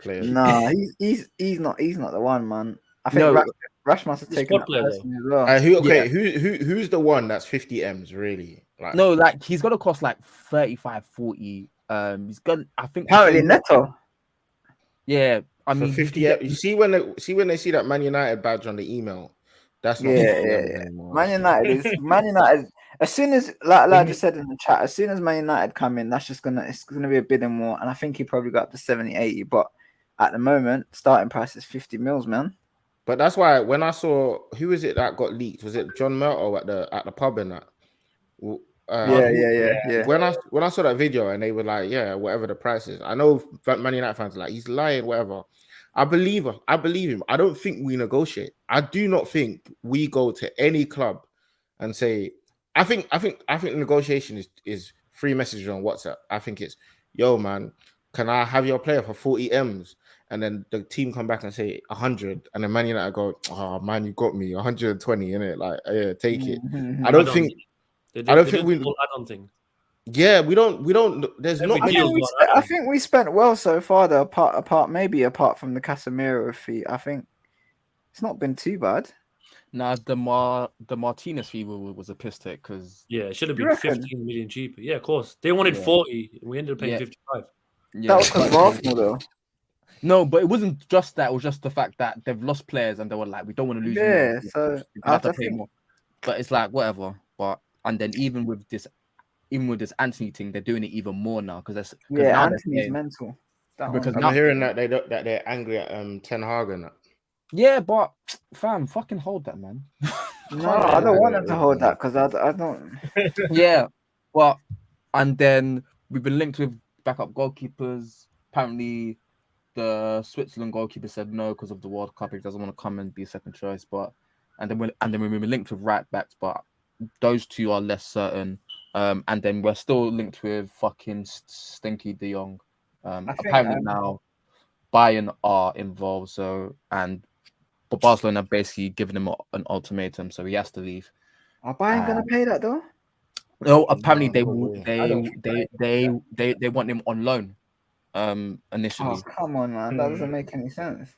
[SPEAKER 5] players.
[SPEAKER 3] Nah, he's not the one, man. I think Rash must have taken that person as well.
[SPEAKER 5] Who's the one that's 50 M's really?
[SPEAKER 2] Like he's gonna cost like 35, 40. He's gonna. I think
[SPEAKER 3] apparently Neto.
[SPEAKER 2] Yeah, I mean
[SPEAKER 5] 50. You see when they see that Man United badge on the email, that's not anymore.
[SPEAKER 3] Man United. As soon as like I just said in the chat, as soon as Man United come in, it's gonna be a bidding war, and I think he probably got up to 70, 80. But at the moment, starting price is 50 mils, man.
[SPEAKER 5] But that's why when I saw who is it that got leaked, was it John Melto at the pub and that?
[SPEAKER 3] Yeah.
[SPEAKER 5] When I saw that video and they were like, yeah, whatever the price is, I know Man United fans are like, he's lying, whatever. I believe him. I don't think we negotiate. I do not think we go to any club and say, I think the negotiation is 3 messages on WhatsApp. I think it's, yo, man, can I have your player for 40 M's? And then the team come back and say 100, and then Man United go, oh man, you got me 120, innit? Like, yeah, take it. I don't think we.
[SPEAKER 4] add-on thing.
[SPEAKER 5] Yeah, we don't. There's
[SPEAKER 4] Every
[SPEAKER 5] not.
[SPEAKER 4] deal's got
[SPEAKER 3] I
[SPEAKER 4] add-on.
[SPEAKER 3] think we spent well so far. Though, apart from the Casemiro fee, I think it's not been too bad.
[SPEAKER 2] Nah, the Martinez fee was a piss take because
[SPEAKER 4] Yeah, it should have
[SPEAKER 3] You
[SPEAKER 4] been
[SPEAKER 3] reckon?
[SPEAKER 4] 15 million cheaper. Yeah, of course. They wanted 40. We ended up paying
[SPEAKER 2] Yeah.
[SPEAKER 4] 55.
[SPEAKER 2] yeah,
[SPEAKER 3] That was because of Arsenal, though.
[SPEAKER 2] no, but it wasn't just that. It was just the fact that they've lost players and they were like, we don't want to lose.
[SPEAKER 3] Yeah,
[SPEAKER 2] you.
[SPEAKER 3] so
[SPEAKER 2] We're gonna have to pay
[SPEAKER 3] think-
[SPEAKER 2] more. But it's like whatever. But and then even with this Anthony thing, they're doing it even more now because
[SPEAKER 3] yeah, Anthony's mental.
[SPEAKER 2] Because
[SPEAKER 5] I'm
[SPEAKER 2] now-
[SPEAKER 5] hearing that they're angry at Ten Hag and that.
[SPEAKER 2] Yeah, but fam, fucking hold that, man.
[SPEAKER 3] No, I don't want them to hold that because I don't.
[SPEAKER 2] Yeah, well, and then we've been linked with backup goalkeepers. Apparently, the Switzerland goalkeeper said no because of the World Cup. He doesn't want to come and be a second choice. But and then we've been linked with right backs, but those two are less certain. And then we're still linked with fucking Stinky De Jong. Apparently now Bayern are involved. But Barcelona have basically given him an ultimatum, so he has to leave.
[SPEAKER 3] Are Bayern gonna pay that though?
[SPEAKER 2] No, apparently
[SPEAKER 5] No,
[SPEAKER 2] they want him on loan. Initially.
[SPEAKER 3] Oh come on, man, that doesn't make any sense.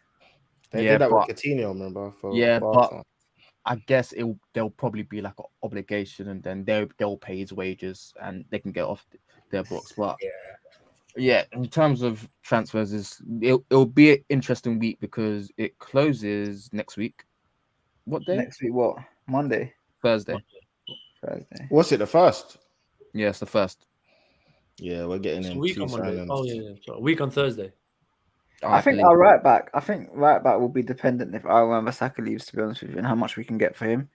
[SPEAKER 5] They
[SPEAKER 2] Yeah,
[SPEAKER 5] did that
[SPEAKER 2] but-
[SPEAKER 5] with Coutinho, remember?
[SPEAKER 2] But I guess there'll probably be like an obligation, and then they'll pay his wages, and they can get off their books. But yeah, in terms of transfers, it'll be an interesting week because it closes next week. What day?
[SPEAKER 3] Next week, what? Monday,
[SPEAKER 2] Thursday.
[SPEAKER 3] Thursday.
[SPEAKER 5] What's it, the first?
[SPEAKER 2] Yeah, it's the first.
[SPEAKER 5] Yeah, we're getting
[SPEAKER 4] It's a
[SPEAKER 5] in
[SPEAKER 4] week
[SPEAKER 5] 2
[SPEAKER 4] on Monday.
[SPEAKER 5] signings.
[SPEAKER 4] Oh, yeah. So a week on Thursday.
[SPEAKER 3] I think our right back. I think right back will be dependent if Wan-Bissaka leaves. To be honest with you, and how much we can get for him.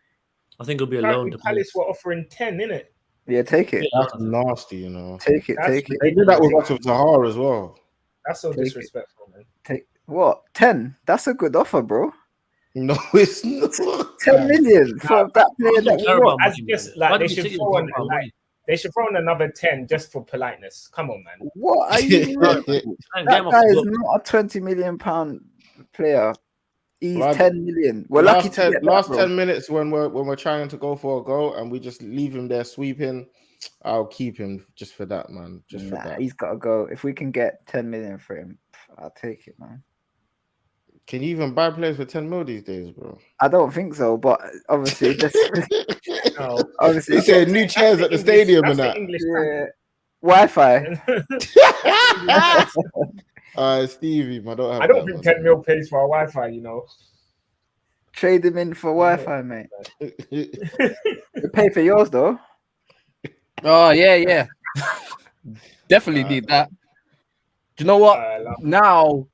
[SPEAKER 4] I think it'll be a loan.
[SPEAKER 1] Apparently Palace were offering 10, innit?
[SPEAKER 3] Yeah, take it.
[SPEAKER 5] That's nasty, you know.
[SPEAKER 3] Take it.
[SPEAKER 1] That's
[SPEAKER 3] Take it.
[SPEAKER 5] They did that with us with Zahar as well.
[SPEAKER 1] That's so
[SPEAKER 3] Take it.
[SPEAKER 1] disrespectful, man.
[SPEAKER 3] Take what? 10. That's a good offer, bro.
[SPEAKER 5] No, it's not.
[SPEAKER 3] 10 million for that player that we want.
[SPEAKER 1] As just like they should throw on they should throw on another 10 just for politeness. Come on, man.
[SPEAKER 3] What are you? That guy is not a 20 million pound player. He's
[SPEAKER 5] Well,
[SPEAKER 3] 10 million. We're lucky to get
[SPEAKER 5] last
[SPEAKER 3] that,
[SPEAKER 5] 10 minutes when we're trying to go for a goal and we just leave him there sweeping. I'll keep him just for that, man. Just for that.
[SPEAKER 3] He's got to go. If we can get 10 million for him, I'll take it, man.
[SPEAKER 5] Can you even buy players for 10 mil these days, bro?
[SPEAKER 3] I don't think so, but obviously,
[SPEAKER 1] No.
[SPEAKER 3] obviously,
[SPEAKER 5] He said new chairs at the stadium and that.
[SPEAKER 3] yeah. Wi-Fi.
[SPEAKER 5] Stevie, man,
[SPEAKER 1] I don't think 10 mil pays for our Wi-Fi, you know.
[SPEAKER 3] Trade him in for Wi-Fi, mate. You pay for yours though.
[SPEAKER 2] Oh yeah. Definitely need that. Do you know what? Now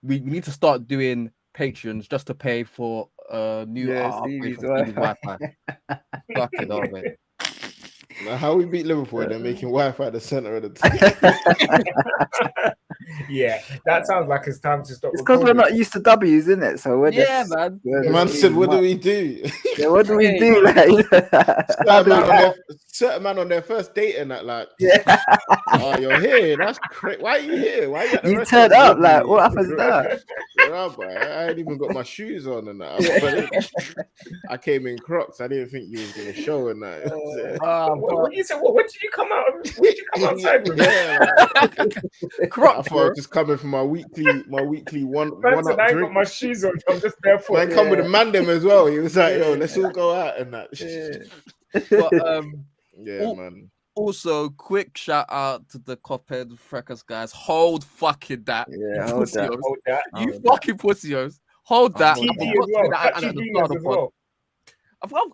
[SPEAKER 2] we need to start doing Patreons just to pay for new
[SPEAKER 3] Stevie's
[SPEAKER 2] Wi-Fi. Fuck it all, mate.
[SPEAKER 5] Now, how we beat Liverpool and they're making Wi-Fi the center of the team.
[SPEAKER 1] Yeah, that sounds like it's time to stop.
[SPEAKER 3] It's because we're not used to W's, isn't it? So we're just,
[SPEAKER 2] man.
[SPEAKER 5] Man said, "What do we do?"
[SPEAKER 3] Yeah, what do we do? Like,
[SPEAKER 5] certain man on their first date and that, like,
[SPEAKER 3] yeah.
[SPEAKER 5] oh, you're here. That's great. Why are you here? Why are you at the
[SPEAKER 3] You
[SPEAKER 5] restaurant?
[SPEAKER 3] turned up, like, what happens to that?
[SPEAKER 5] Yeah, boy, I ain't even got my shoes on and that. I came in Crocs. I didn't think you was gonna show and that.
[SPEAKER 1] What you said? What did you come out? What did you come outside with?
[SPEAKER 5] I
[SPEAKER 2] Crocs,
[SPEAKER 5] thought I was just coming for my weekly one
[SPEAKER 1] Man
[SPEAKER 5] up
[SPEAKER 1] said, I ain't
[SPEAKER 5] drink.
[SPEAKER 1] got my shoes on. I'm just barefoot.
[SPEAKER 5] Man, come with a mandem as well. He was like, "Yo, let's all go out and that."
[SPEAKER 2] But,
[SPEAKER 5] Yeah, man.
[SPEAKER 2] also, quick shout out to the Cophead Fracas guys. Hold fucking that.
[SPEAKER 3] Yeah, hold that.
[SPEAKER 2] Pussios.
[SPEAKER 1] Hold that.
[SPEAKER 2] You fucking pussios. Hold that.
[SPEAKER 1] TD
[SPEAKER 2] I
[SPEAKER 1] as
[SPEAKER 2] forgot to
[SPEAKER 1] well.
[SPEAKER 2] do that at
[SPEAKER 1] Catchy
[SPEAKER 2] the
[SPEAKER 1] Bean
[SPEAKER 2] start
[SPEAKER 1] as
[SPEAKER 2] of the
[SPEAKER 1] well.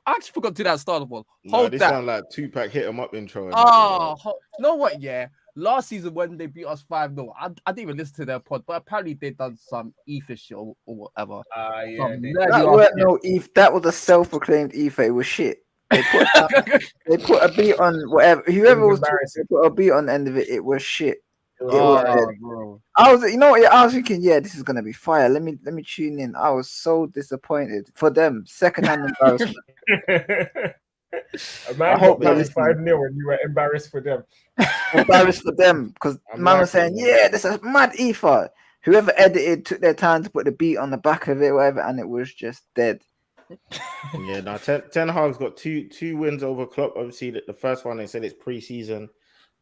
[SPEAKER 2] I actually forgot to do that at the start of the pod.
[SPEAKER 5] No,
[SPEAKER 2] Hold
[SPEAKER 5] this
[SPEAKER 2] that.
[SPEAKER 5] sound like Tupac hit 'em up intro. and
[SPEAKER 2] Oh, you know what? Yeah, last season when they beat us 5-0, I didn't even listen to their pod, but apparently they done some EFA shit or whatever.
[SPEAKER 1] Yeah.
[SPEAKER 2] Some
[SPEAKER 1] they-
[SPEAKER 2] nerdy
[SPEAKER 3] That
[SPEAKER 2] ass
[SPEAKER 3] weren't
[SPEAKER 2] shit.
[SPEAKER 3] no ETH. That was a self-proclaimed ETH. It was shit. They put a beat on whatever. Whoever was
[SPEAKER 1] embarrassing.
[SPEAKER 3] put a beat on the end of it. It was shit.
[SPEAKER 1] It was
[SPEAKER 2] Oh,
[SPEAKER 1] embarrassing.
[SPEAKER 2] bro.
[SPEAKER 3] I was, you know what? I was thinking, yeah, this is gonna be fire. Let me tune in. I was so disappointed for them. Secondhand embarrassment.
[SPEAKER 1] A man
[SPEAKER 3] hope
[SPEAKER 1] got
[SPEAKER 3] they're
[SPEAKER 1] down
[SPEAKER 3] listening.
[SPEAKER 1] 5-0 and you were embarrassed for them.
[SPEAKER 3] Embarrassed for them because
[SPEAKER 5] I'm
[SPEAKER 3] man was
[SPEAKER 5] liking
[SPEAKER 3] saying,
[SPEAKER 5] it.
[SPEAKER 3] yeah, this is mad effort. Whoever edited took their time to put the beat on the back of it, whatever, and it was just dead.
[SPEAKER 5] Yeah, now Ten Hag's got two wins over Klopp. Obviously, the first one they said it's pre-season.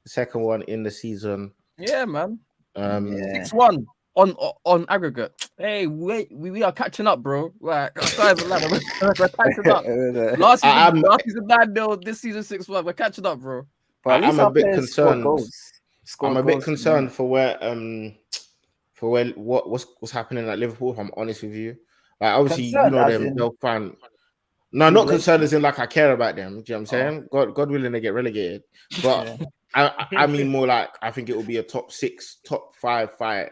[SPEAKER 5] The second one in the season.
[SPEAKER 2] Yeah, man.
[SPEAKER 3] Yeah.
[SPEAKER 2] 6-1 on aggregate. Hey, we are catching up, bro. Right, I can't even lie. We're catching up. Last season 9-0, this season 6-1. We're catching up, bro.
[SPEAKER 3] But at least
[SPEAKER 5] I'm a
[SPEAKER 3] our
[SPEAKER 5] bit
[SPEAKER 3] players scored
[SPEAKER 5] concerned.
[SPEAKER 3] goals.
[SPEAKER 5] I'm a bit concerned for what's happening at Liverpool. If I'm honest with you, like obviously
[SPEAKER 3] Concerned
[SPEAKER 5] you know
[SPEAKER 3] as
[SPEAKER 5] them,
[SPEAKER 3] in-
[SPEAKER 5] they'll find. No, not concerned as in like I care about them. Do you know what I'm saying? God willing they get relegated, but I mean more like I think it will be a top 6, top 5 fight.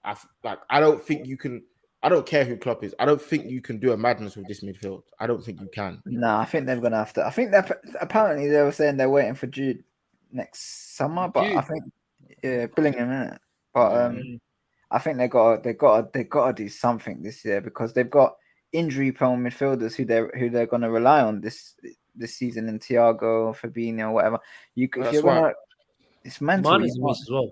[SPEAKER 5] I don't think you can. I don't care who Klopp is. I don't think you can do a madness with this midfield. I don't think you can.
[SPEAKER 3] No, I think they're gonna have to. I think they're apparently they were saying they're waiting for Jude next summer, but I think Billingham in it. But I think they gotta do something this year because they've got injury prone midfielders who they're gonna rely on this season in Thiago, Fabinho, whatever. It's mental.
[SPEAKER 4] Mane's a miss as well.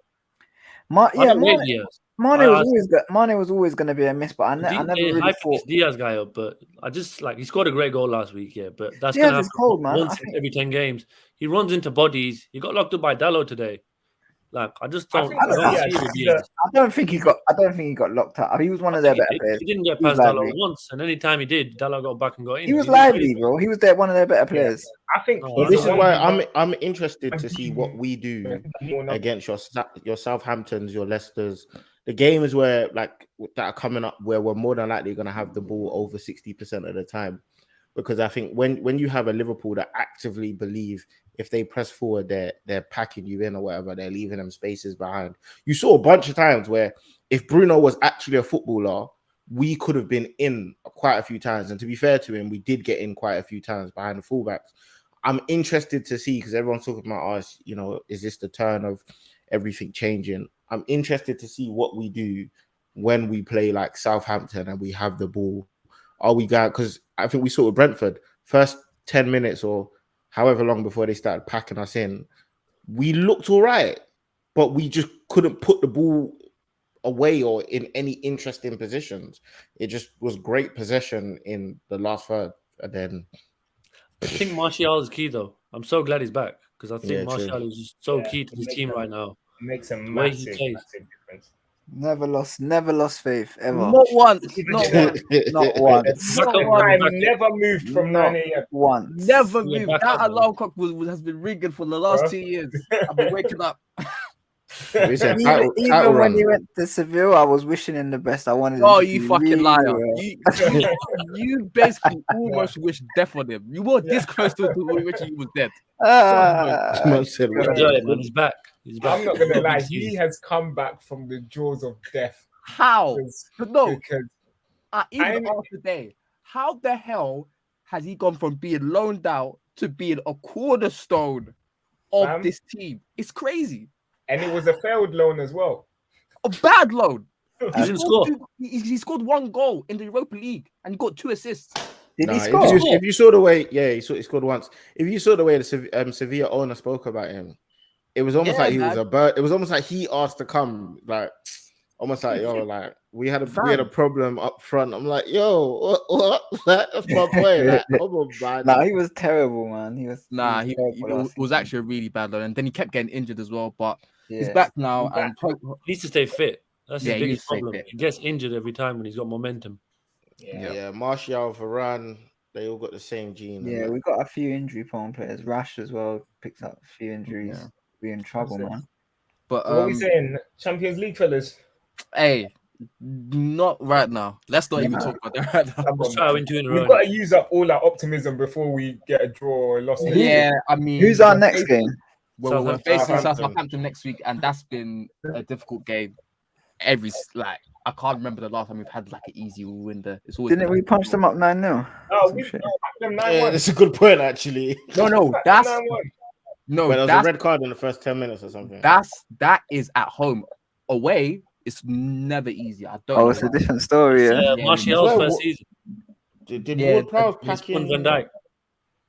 [SPEAKER 3] Mane was always going to be a miss, but I never really thought
[SPEAKER 4] Diaz guy up. But I just he scored a great goal last week. Yeah, but that's
[SPEAKER 3] Diaz
[SPEAKER 4] gonna
[SPEAKER 3] is cold, man.
[SPEAKER 4] once every 10 games. He runs into bodies. He got locked up by Dallo today. Like I just don't.
[SPEAKER 3] I don't think he got locked up. He was one of their better players.
[SPEAKER 4] He didn't get past Dallo once, and any time he did, Dallo got back and got in.
[SPEAKER 3] He was lively, bro. He was one of their better players.
[SPEAKER 1] I think.
[SPEAKER 5] Well, this is why I'm interested to see what we do against your Southamptons, your Leicesters, the games where that are coming up where we're more than likely going to have the ball over 60% of the time. Because I think when you have a Liverpool that actively believe if they press forward, they're packing you in or whatever, they're leaving them spaces behind. You saw a bunch of times where if Bruno was actually a footballer, we could have been in quite a few times. And to be fair to him, we did get in quite a few times behind the fullbacks. I'm interested to see, because everyone's talking about us, is this the turn of everything changing? I'm interested to see what we do when we play like Southampton and we have the ball. Are we going? Because I think we saw with Brentford, first 10 minutes or however long before they started packing us in, we looked all right, but we just couldn't put the ball away or in any interesting positions. It just was great possession in the last third. And then
[SPEAKER 4] I think Martial is key, though. I'm so glad he's back because I think Martial is just so key to this team right now.
[SPEAKER 1] Makes a massive difference.
[SPEAKER 3] Never lost faith ever.
[SPEAKER 2] Not once. Not once.
[SPEAKER 3] Not once.
[SPEAKER 1] Never moved from 9 a.m.
[SPEAKER 3] Once.
[SPEAKER 2] Never moved. That alarm clock has been ringing for the last 2 years. I've been waking up.
[SPEAKER 3] Even when he went to Seville, I was wishing him the best. I wanted.
[SPEAKER 2] Oh, you fucking liar! You basically almost wished death on him. You were this close to wishing he was dead.
[SPEAKER 4] Man, he's back.
[SPEAKER 1] I'm not gonna lie. He has come back from the jaws of death.
[SPEAKER 2] How? Even after today, how the hell has he gone from being loaned out to being a cornerstone of this team? It's crazy.
[SPEAKER 1] And it was a failed loan as well.
[SPEAKER 2] A bad loan.
[SPEAKER 4] He
[SPEAKER 2] scored 1 goal in the Europa League and he got 2 assists.
[SPEAKER 3] Did he score?
[SPEAKER 5] If you saw the way, he scored once. If you saw the way the Sevilla owner spoke about him, it was almost like he was a bird. It was almost like he asked to come, like almost like we had a problem up front. I'm like, what? That's my boy. Like, come on, man.
[SPEAKER 3] Nah, he was terrible, man. He
[SPEAKER 2] was actually a really bad loan, and then he kept getting injured as well. But he's back now, and
[SPEAKER 4] he needs to stay fit. That's his biggest problem. He gets injured every time when he's got momentum.
[SPEAKER 5] Yeah. Martial, Varane, they all got the same gene.
[SPEAKER 3] Yeah, we got a few injury-prone players. Rash as well picks up a few injuries. Yeah. We're in trouble, man.
[SPEAKER 1] But what are we saying? Champions League, fellas?
[SPEAKER 2] Hey, not right now. Let's not even talk about that right now.
[SPEAKER 4] Let's try win 2 in a row.
[SPEAKER 1] We've got to use up all our optimism before we get a draw or a loss.
[SPEAKER 2] Yeah, I mean,
[SPEAKER 3] who's our next game?
[SPEAKER 2] Well, we're facing Southampton next week, and that's been a difficult game. I can't remember the last time we've had like an easy win there. It's always
[SPEAKER 3] Didn't we punch them up 9-0?
[SPEAKER 1] Oh, we them 9-1.
[SPEAKER 5] Yeah, that's a good point, actually.
[SPEAKER 2] No, that's no.
[SPEAKER 5] But there was a red card in the first 10 minutes or something.
[SPEAKER 2] That is at home. Away, it's never easy. I don't.
[SPEAKER 3] Oh, it's a different story. Yeah,
[SPEAKER 4] Martial's first season.
[SPEAKER 5] Did Ward-Prowse pack in
[SPEAKER 4] Van Dijk?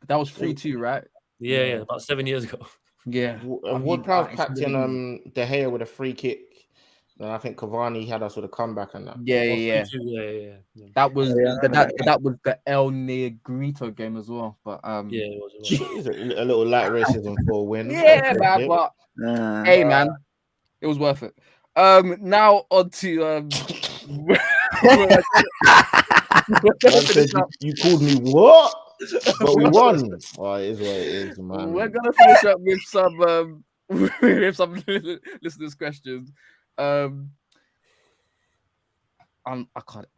[SPEAKER 2] That was 3-2, right?
[SPEAKER 4] Yeah, about 7 years ago.
[SPEAKER 2] Yeah.
[SPEAKER 5] Ward-Prowse packed in De Gea with a free kick. And I think Cavani had us with a comeback and that.
[SPEAKER 2] Yeah.
[SPEAKER 4] Yeah.
[SPEAKER 2] That was
[SPEAKER 3] Yeah,
[SPEAKER 2] that was the El Negrito game as well. But
[SPEAKER 4] Yeah, it was.
[SPEAKER 5] It's a little light racism for a win.
[SPEAKER 2] yeah, man. But hey, man, it was worth it. Now on to
[SPEAKER 5] you called me what? But we won. Oh, it is what it is, man.
[SPEAKER 2] We're gonna finish up with some with some listeners' questions. I can't.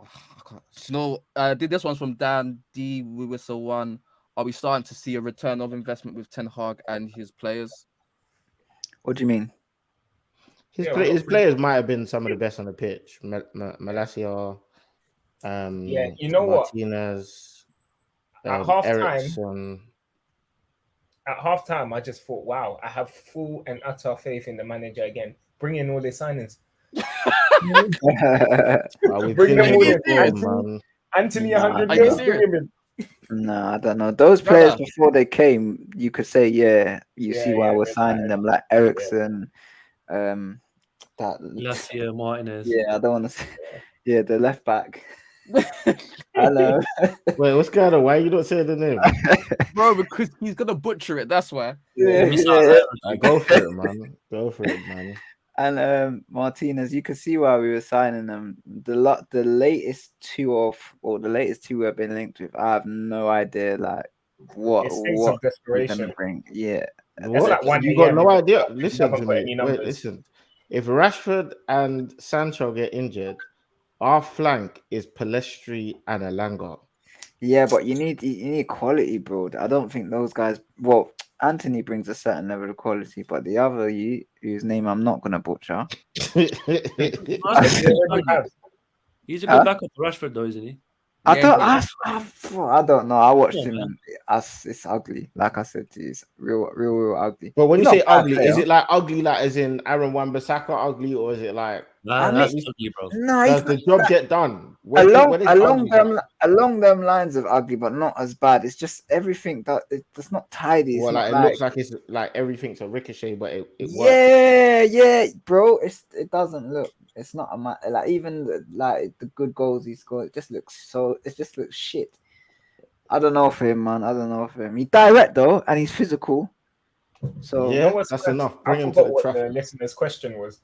[SPEAKER 2] No, this one's from Dan D. Whistle One. Are we starting to see a return of investment with Ten Hag and his players?
[SPEAKER 3] What do you mean?
[SPEAKER 5] His players might have been some of the best on the pitch. Malacia,
[SPEAKER 1] you know
[SPEAKER 5] Martinez,
[SPEAKER 1] at half time.
[SPEAKER 5] Ericsson.
[SPEAKER 1] At half time, I just thought, wow, I have full and utter faith in the manager again. Bring in all the signings.
[SPEAKER 5] Bring them all in. Anthony 100
[SPEAKER 2] million. Bring him in.
[SPEAKER 3] No, I don't know. Those players before they came, you could say, you see why we're signing them, like Ericsson, that
[SPEAKER 4] Lacia, Martinez.
[SPEAKER 3] Yeah, I don't want to say. Yeah, the left back. Hello.
[SPEAKER 5] Wait, what's going on? Why you not saying the name?
[SPEAKER 2] Bro, because he's gonna butcher it, that's why.
[SPEAKER 5] Go for it, man. Go for it, man.
[SPEAKER 3] And Martinez, you can see why we were signing them. The latest two we have been linked with, I have no idea like what
[SPEAKER 1] of desperation.
[SPEAKER 3] We're gonna bring. Yeah.
[SPEAKER 5] What? Like you got no idea. Listen to me. Wait, listen. If Rashford and Sancho get injured, our flank is Palestri and Elanga.
[SPEAKER 3] Yeah, but you need quality, bro. I don't think those guys. Well, Anthony brings a certain level of quality, but the other whose name I'm not gonna butcher.
[SPEAKER 4] He's a good backup for Rashford, though, isn't he?
[SPEAKER 3] I don't know. I watched him and it's ugly. Like I said to you, it's real ugly.
[SPEAKER 5] But when you say ugly, is it like ugly like as in Aaron Wan-Bissaka ugly, or is it like
[SPEAKER 4] that's ugly, bro?
[SPEAKER 3] No,
[SPEAKER 5] does the job get done?
[SPEAKER 3] Along them lines of ugly, but not as bad. It's just everything that's not tidy.
[SPEAKER 5] Well, like it looks like it's like everything's a ricochet, but it works.
[SPEAKER 3] Yeah, bro. It doesn't look. It's not like even like the good goals he scored. It just looks shit. I don't know for him, man. I don't know for him. He's direct though, and he's physical. So
[SPEAKER 5] yeah, that's enough. Bring him to the traffic.
[SPEAKER 1] The listener's question was: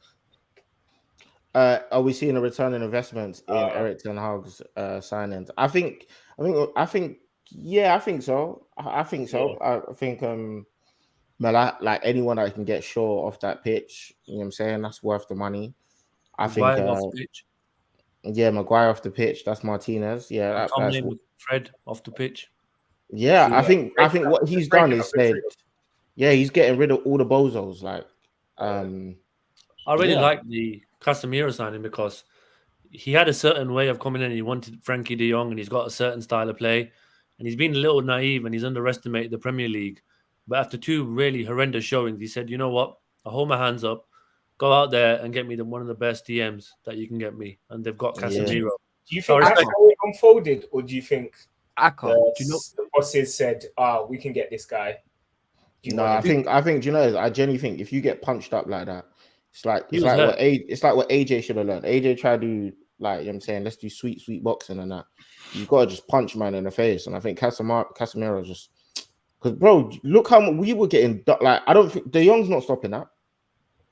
[SPEAKER 5] are we seeing a return in investments in Erik ten Hag's signings? I think so. I think so. Yeah. I think like anyone that can get Shaw off that pitch, you know what I'm saying? That's worth the money. I think
[SPEAKER 4] off the pitch.
[SPEAKER 5] Yeah, Maguire off the pitch. That's Martinez. Yeah, that's
[SPEAKER 4] Fred off the pitch.
[SPEAKER 5] Yeah, I think what he's done is said, he's getting rid of all the bozos. Like,
[SPEAKER 4] I really like the Casemiro signing because he had a certain way of coming in. He wanted Frankie de Jong, and he's got a certain style of play, and he's been a little naive and he's underestimated the Premier League. But after two really horrendous showings, he said, "You know what? I hold my hands up. Go out there and get me one of the best DMs that you can get me." And they've got Casemiro.
[SPEAKER 1] Do you think that's how it unfolded, or do you think the bosses said, we can get this guy?
[SPEAKER 5] I think I genuinely think if you get punched up like that, it's like what AJ should have learned. AJ tried to do, like, you know what I'm saying, let's do sweet boxing and that. You gotta just punch man in the face. And I think Casemiro just, because bro, look how we were getting, like, I don't think De Jong's not stopping that.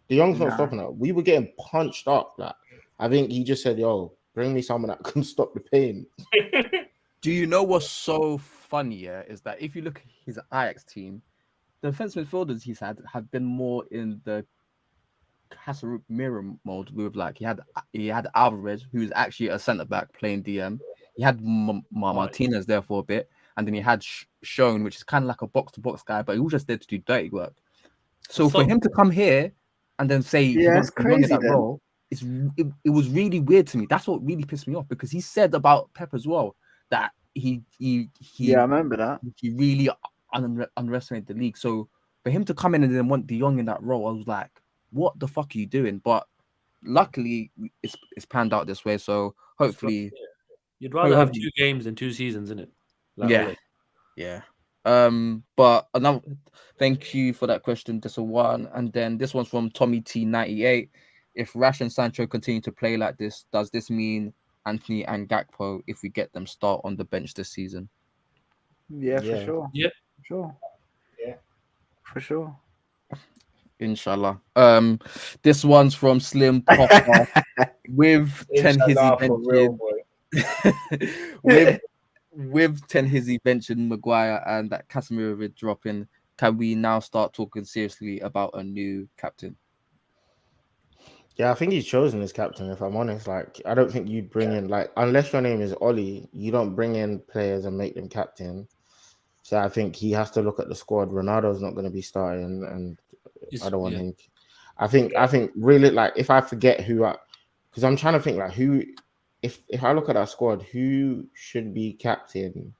[SPEAKER 5] De Jong's not stopping that. We were getting punched up. Like, I think he just said, "Yo, bring me someone that can stop the pain."
[SPEAKER 2] Do you know what's so funny? Yeah, is that if you look at his Ajax team, the defensive midfielders he's had have been more in the Casemiro mode. With like he had Alvarez, who's actually a centre back playing DM. He had Martinez there for a bit, and then he had Schoen, which is kind of like a box to box guy, but he was just there to do dirty work. So for him to come here and then say he wants to run that role, it was really weird to me. That's what really pissed me off, because he said about Pep as well that he
[SPEAKER 3] I remember that.
[SPEAKER 2] He really underestimated the league. So for him to come in and then want De Jong in that role, I was like, what the fuck are you doing? But luckily it's panned out this way. So hopefully
[SPEAKER 4] you'd rather have 2 games than 2 seasons, innit? Like,
[SPEAKER 2] yeah. But another thank you for that question. This one, and then this one's from Tommy T98. If Rash and Sancho continue to play like this, does this mean Anthony and Gakpo, if we get them, start on the bench this season?
[SPEAKER 3] Yeah, for
[SPEAKER 5] Yeah.
[SPEAKER 3] sure.
[SPEAKER 4] Yeah.
[SPEAKER 3] For sure.
[SPEAKER 1] Yeah.
[SPEAKER 3] For sure.
[SPEAKER 2] Inshallah. This one's from Slim Popper with 10 his
[SPEAKER 1] Inshallah, for real,
[SPEAKER 2] mentioned
[SPEAKER 1] boy.
[SPEAKER 2] with 10 his mentioned Maguire and that Casemiro vid dropping. Can we now start talking seriously about a new captain?
[SPEAKER 5] Yeah, I think he's chosen as captain, if I'm honest. Like, I don't think you'd bring in, like, unless your name is Ollie, you don't bring in players and make them captain. So I think he has to look at the squad. Ronaldo's not going to be starting, and I don't want him. I think really, like, if I forget because I'm trying to think, like, who, if I look at our squad, who should be captain?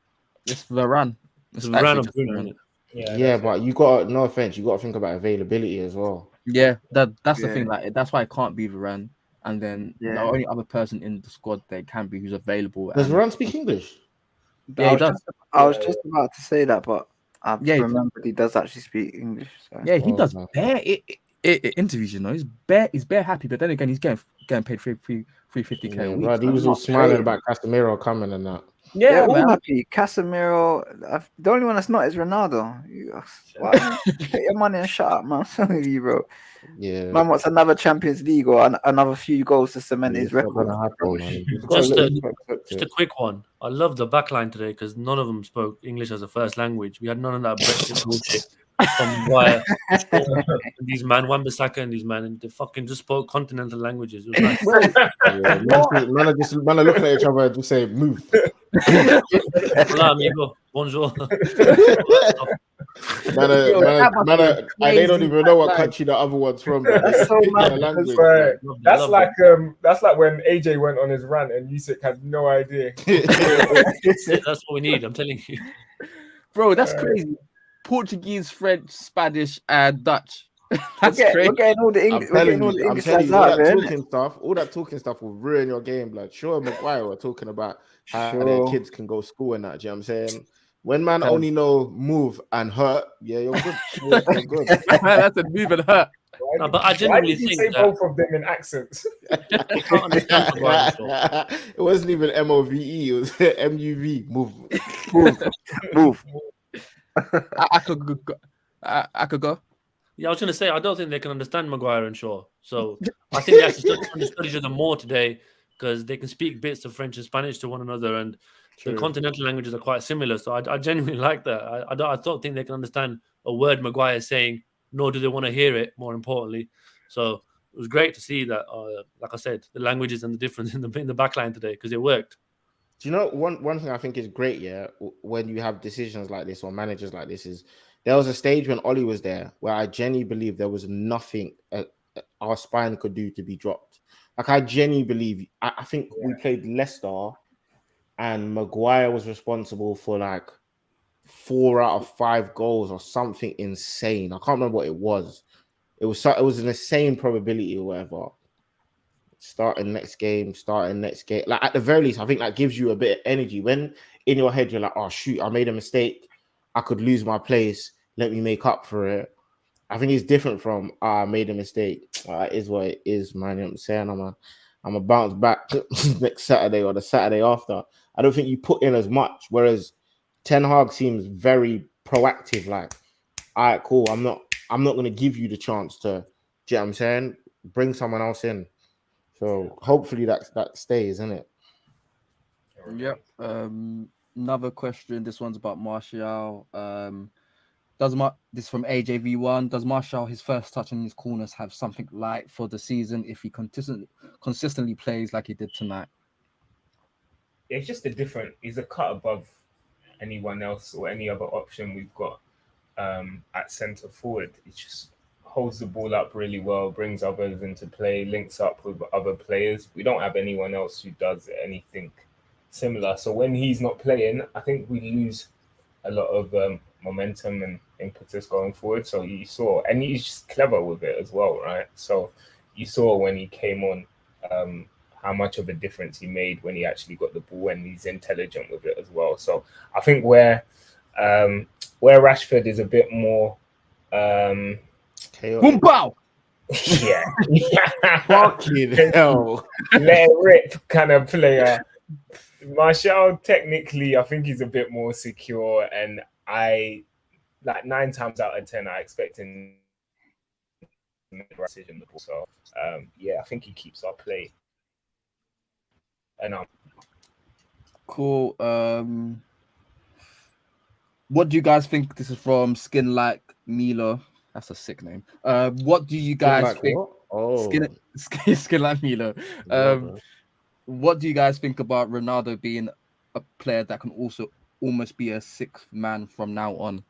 [SPEAKER 2] It's Varane.
[SPEAKER 4] It's Varane and Bruno.
[SPEAKER 5] Yeah, but you got, no offense, you got to think about availability as well.
[SPEAKER 2] Yeah, that's the thing. Like, that's why it can't be Varane. And then the
[SPEAKER 3] Yeah.
[SPEAKER 2] only other person in the squad there can be who's available.
[SPEAKER 5] Does
[SPEAKER 2] and-
[SPEAKER 5] Varane speak English?
[SPEAKER 2] Yeah, he does.
[SPEAKER 3] I was just about to say that, but I
[SPEAKER 2] Yeah, he
[SPEAKER 3] remembered he does actually speak English. So.
[SPEAKER 2] Yeah, he
[SPEAKER 5] Oh,
[SPEAKER 2] does
[SPEAKER 5] no.
[SPEAKER 2] bare interviews. You know, he's bare happy. But then again, he's getting paid 350k
[SPEAKER 5] Yeah,
[SPEAKER 2] a week.
[SPEAKER 5] bro, he
[SPEAKER 2] so
[SPEAKER 5] was
[SPEAKER 2] I'm
[SPEAKER 5] all
[SPEAKER 2] not
[SPEAKER 5] smiling
[SPEAKER 2] paying.
[SPEAKER 5] about Casemiro coming and that.
[SPEAKER 2] Yeah,
[SPEAKER 3] They're all
[SPEAKER 2] man.
[SPEAKER 3] happy. Casemiro, the only one that's not is Ronaldo. Why? Take your money and shut up, man. I'm sorry with you, bro.
[SPEAKER 5] Yeah.
[SPEAKER 3] Man wants another Champions League or another few goals to cement his
[SPEAKER 5] It's not
[SPEAKER 3] record.
[SPEAKER 5] gonna happen,
[SPEAKER 3] Bro,
[SPEAKER 5] man. You
[SPEAKER 3] just
[SPEAKER 5] gotta
[SPEAKER 4] Just
[SPEAKER 5] let
[SPEAKER 4] a-
[SPEAKER 5] him accept
[SPEAKER 4] Just a
[SPEAKER 5] it.
[SPEAKER 4] quick one. I love the backline today because none of them spoke English as a first language. We had none of that Brexit bullshit from Wire. These man, Wan-Bissaka and these man, and they fucking just spoke continental languages. It was nice.
[SPEAKER 5] Yeah, man are looking at each other and just say, move.
[SPEAKER 4] Hola, amigo. Bonjour.
[SPEAKER 5] And they don't even know what country the other one's from. Bro.
[SPEAKER 1] That's so mad.
[SPEAKER 5] Language,
[SPEAKER 1] That's,
[SPEAKER 5] bro.
[SPEAKER 1] that's like when AJ went on his rant and Yusuf had no idea.
[SPEAKER 4] That's what we need. I'm telling you.
[SPEAKER 2] Bro, that's crazy. Portuguese, French, Spanish, and Dutch. That's crazy.
[SPEAKER 3] We're getting all the
[SPEAKER 5] I'm
[SPEAKER 3] English. We're
[SPEAKER 5] telling
[SPEAKER 3] getting all
[SPEAKER 5] you,
[SPEAKER 3] the
[SPEAKER 5] I'm
[SPEAKER 3] English
[SPEAKER 5] telling
[SPEAKER 3] lads
[SPEAKER 5] you, all
[SPEAKER 3] out there.
[SPEAKER 5] that talking stuff will ruin your game. Like, sure, Maguire were talking about how their
[SPEAKER 3] Sure.
[SPEAKER 5] kids can go school and that. Do you know what I'm saying? When man only know move and hurt, yeah, you're good. You're good.
[SPEAKER 2] That's a move and hurt.
[SPEAKER 4] No, but I
[SPEAKER 1] Why
[SPEAKER 4] genuinely
[SPEAKER 1] did you
[SPEAKER 4] think
[SPEAKER 1] say
[SPEAKER 4] that
[SPEAKER 1] both of them in accents?
[SPEAKER 4] I can't understand Maguire at all.
[SPEAKER 5] It wasn't even MOVE, it was MUV. Move.
[SPEAKER 3] Move.
[SPEAKER 2] I could go.
[SPEAKER 4] Yeah, I was going to say, I don't think they can understand Maguire and Shaw. So I think they actually understood each other more today because they can speak bits of French and Spanish to one another, and the continental languages are quite similar. So I genuinely like that. I don't think they can understand a word Maguire is saying, nor do they want to hear it, more importantly. So it was great to see that, like I said, the languages and the difference in the backline today because it worked.
[SPEAKER 5] Do you know one thing I think is great, yeah, when you have decisions like this or managers like this is there was a stage when Ollie was there where I genuinely believe there was nothing our spine could do to be dropped. Like, I genuinely believe, I think we played Leicester and Maguire was responsible for like 4 out of 5 goals or something insane. I can't remember what it was. It was an insane probability or whatever. Starting next game. Like, at the very least, I think that gives you a bit of energy. When in your head you're like, oh shoot, I made a mistake. I could lose my place. Let me make up for it. I think it's different from I made a mistake. It is what it is, man. You know what I'm saying? I'm a bounce back next Saturday or the Saturday after. I don't think you put in as much. Whereas Ten Hag seems very proactive. Like, all right, cool. I'm not gonna give you the chance to. Do you know what I'm saying? Bring someone else in. So hopefully that stays, isn't it?
[SPEAKER 2] Yep. Another question. This one's about Martial. This from AJV1. Does Martial, his first touch in his corners, have something light for the season if he consistently plays like he did tonight?
[SPEAKER 1] It's just he's a cut above anyone else or any other option we've got at centre forward. He just holds the ball up really well, brings others into play, links up with other players. We don't have anyone else who does anything similar. So when he's not playing, I think we lose a lot of momentum and impetus going forward. So you saw, and he's just clever with it as well, right? So you saw when he came on how much of a difference he made when he actually got the ball, and he's intelligent with it as well. So I think where Where Rashford is a bit more,
[SPEAKER 5] Chaotic.
[SPEAKER 2] Boom pow.
[SPEAKER 1] yeah,
[SPEAKER 5] Fucking hell.
[SPEAKER 1] let it rip kind of player. Martial, technically, I think he's a bit more secure, and I like 9 times out of 10, I expect him to make the right decision. So, yeah, I think he keeps our play. And
[SPEAKER 2] Cool. What do you guys think? This is from Skin Like Milo. That's a sick name. What do you guys
[SPEAKER 5] Like
[SPEAKER 2] think?
[SPEAKER 5] what? Oh,
[SPEAKER 2] Skin Like Milo.
[SPEAKER 5] well,
[SPEAKER 2] What do you guys think about Ronaldo being a player that can also almost be a 6th man from now on?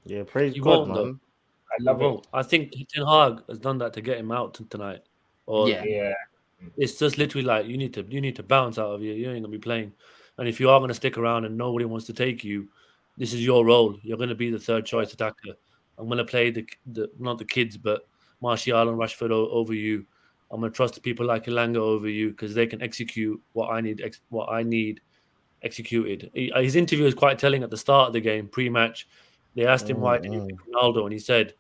[SPEAKER 5] yeah, praise
[SPEAKER 4] He
[SPEAKER 5] God,
[SPEAKER 4] won't, though.
[SPEAKER 5] man.
[SPEAKER 1] I love it.
[SPEAKER 4] I think Ten Hag has done that to get him out tonight. Or
[SPEAKER 2] Yeah.
[SPEAKER 1] Yeah,
[SPEAKER 4] it's just literally like you need to bounce out of here. You ain't gonna be playing. And if you are gonna stick around and nobody wants to take you, this is your role. You're gonna be the third choice attacker. I'm gonna play the not the kids, but Martial and Rashford over you. I'm gonna trust people like Elanga over you because they can execute what I need executed. His interview was quite telling at the start of the game, pre-match. They asked him why did you pick Ronaldo, and he said,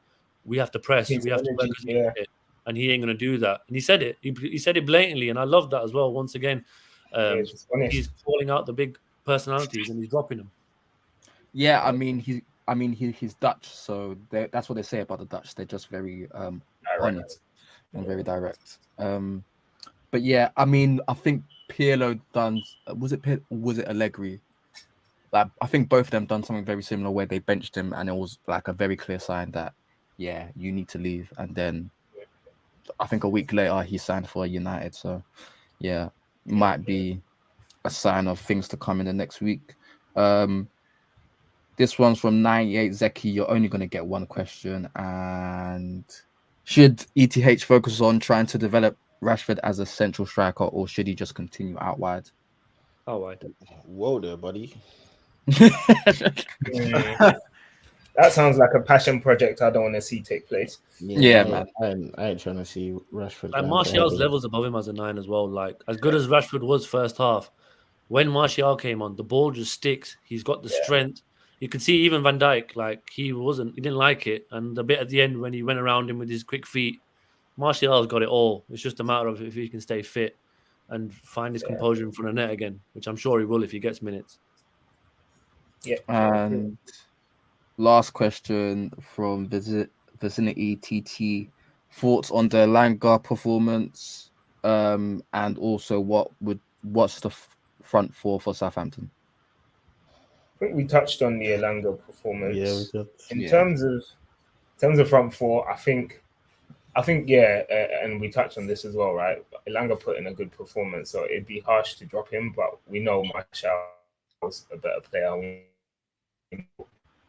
[SPEAKER 4] "We have to press,
[SPEAKER 1] his
[SPEAKER 4] we have to work
[SPEAKER 1] energy,
[SPEAKER 4] as a unit," and he ain't going to do that. And he said it. He said it blatantly, and I love that as well. Once again,
[SPEAKER 1] just honest.
[SPEAKER 4] he's calling out the big personalities and he's dropping them.
[SPEAKER 2] Yeah, he's Dutch, so that's what they say about the Dutch. They're just very honest and very direct. But yeah, I mean, I think Pirlo done. Was it Allegri? Like, I think both of them done something very similar where they benched him, and it was like a very clear sign that you need to leave. And then I think a week later he signed for United. So yeah, it might be a sign of things to come in the next week. This one's from 98 Zeki. You're only going to get one question. And should ETH focus on trying to develop Rashford as a central striker, or should he just continue out wide?
[SPEAKER 4] All right.
[SPEAKER 5] Whoa there, buddy.
[SPEAKER 1] That sounds like a passion project I don't want to see take place.
[SPEAKER 2] Yeah, man.
[SPEAKER 5] I ain't trying to see Rashford.
[SPEAKER 4] Like Martial's levels above him as a 9 as well. Like as good as Rashford was first half, when Martial came on, the ball just sticks. He's got the strength. You could see even Van Dijk, like he didn't like it. And the bit at the end when he went around him with his quick feet, Martial's got it all. It's just a matter of if he can stay fit and find his composure in front of net again, which I'm sure he will if he gets minutes.
[SPEAKER 1] Yeah.
[SPEAKER 2] And last question from Vicinity TT. Thoughts on the Langa performance, and also what's the front four for Southampton?
[SPEAKER 1] I think we touched on the Elanga performance.
[SPEAKER 5] Yeah, we did.
[SPEAKER 1] In terms of front four, I think and we touched on this as well, right? Elanga put in a good performance, so it'd be harsh to drop him, but we know Martial was a better player.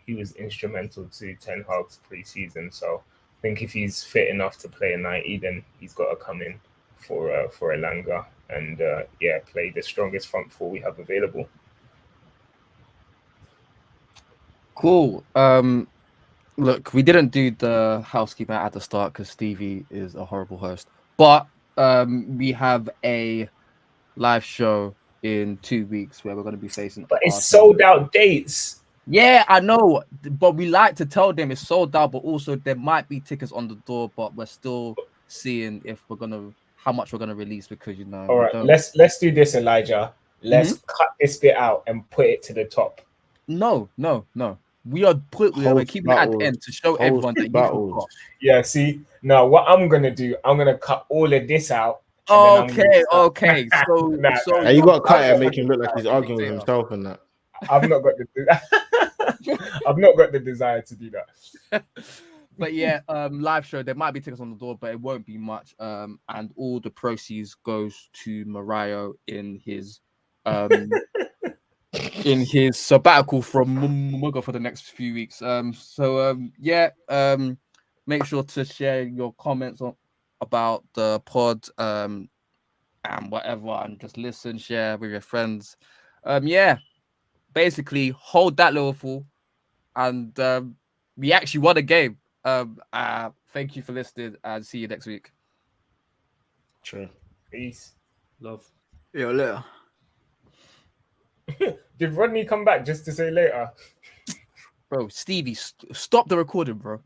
[SPEAKER 1] He was instrumental to Ten Hag's pre-season, so I think if he's fit enough to play a 90, then he's got to come in for Elanga and play the strongest front four we have available.
[SPEAKER 2] Cool. Look, we didn't do the housekeeping at the start because Stevie is a horrible host, but we have a live show in 2 weeks where we're going to be facing.
[SPEAKER 1] But it's sold out dates.
[SPEAKER 2] Yeah, I know, but we like to tell them it's sold out, but also there might be tickets on the door, but we're still seeing if how much we're gonna release because
[SPEAKER 1] All right, let's do this, Elijah. Let's cut this bit out and put it to the top.
[SPEAKER 2] No. We're keeping it at the end to show everyone that you forgot.
[SPEAKER 1] Yeah, see, now what I'm gonna do, I'm gonna cut all of this out.
[SPEAKER 2] Okay. So
[SPEAKER 5] you got to cut it and make him look like he's arguing with himself and that.
[SPEAKER 1] I've not got the desire to do that.
[SPEAKER 2] But yeah, live show. There might be tickets on the door, but it won't be much. And all the proceeds goes to Mario in his sabbatical from MUGA for the next few weeks. Make sure to share your comments about the pod and whatever, and just listen, share with your friends. Basically hold that Liverpool, and we actually won a game. Thank you for listening, and see you next week.
[SPEAKER 5] Sure.
[SPEAKER 1] Peace.
[SPEAKER 4] Love.
[SPEAKER 3] Yo, later.
[SPEAKER 1] Did Rodney come back just to say later?
[SPEAKER 6] Bro, Stevie, stop the recording, bro.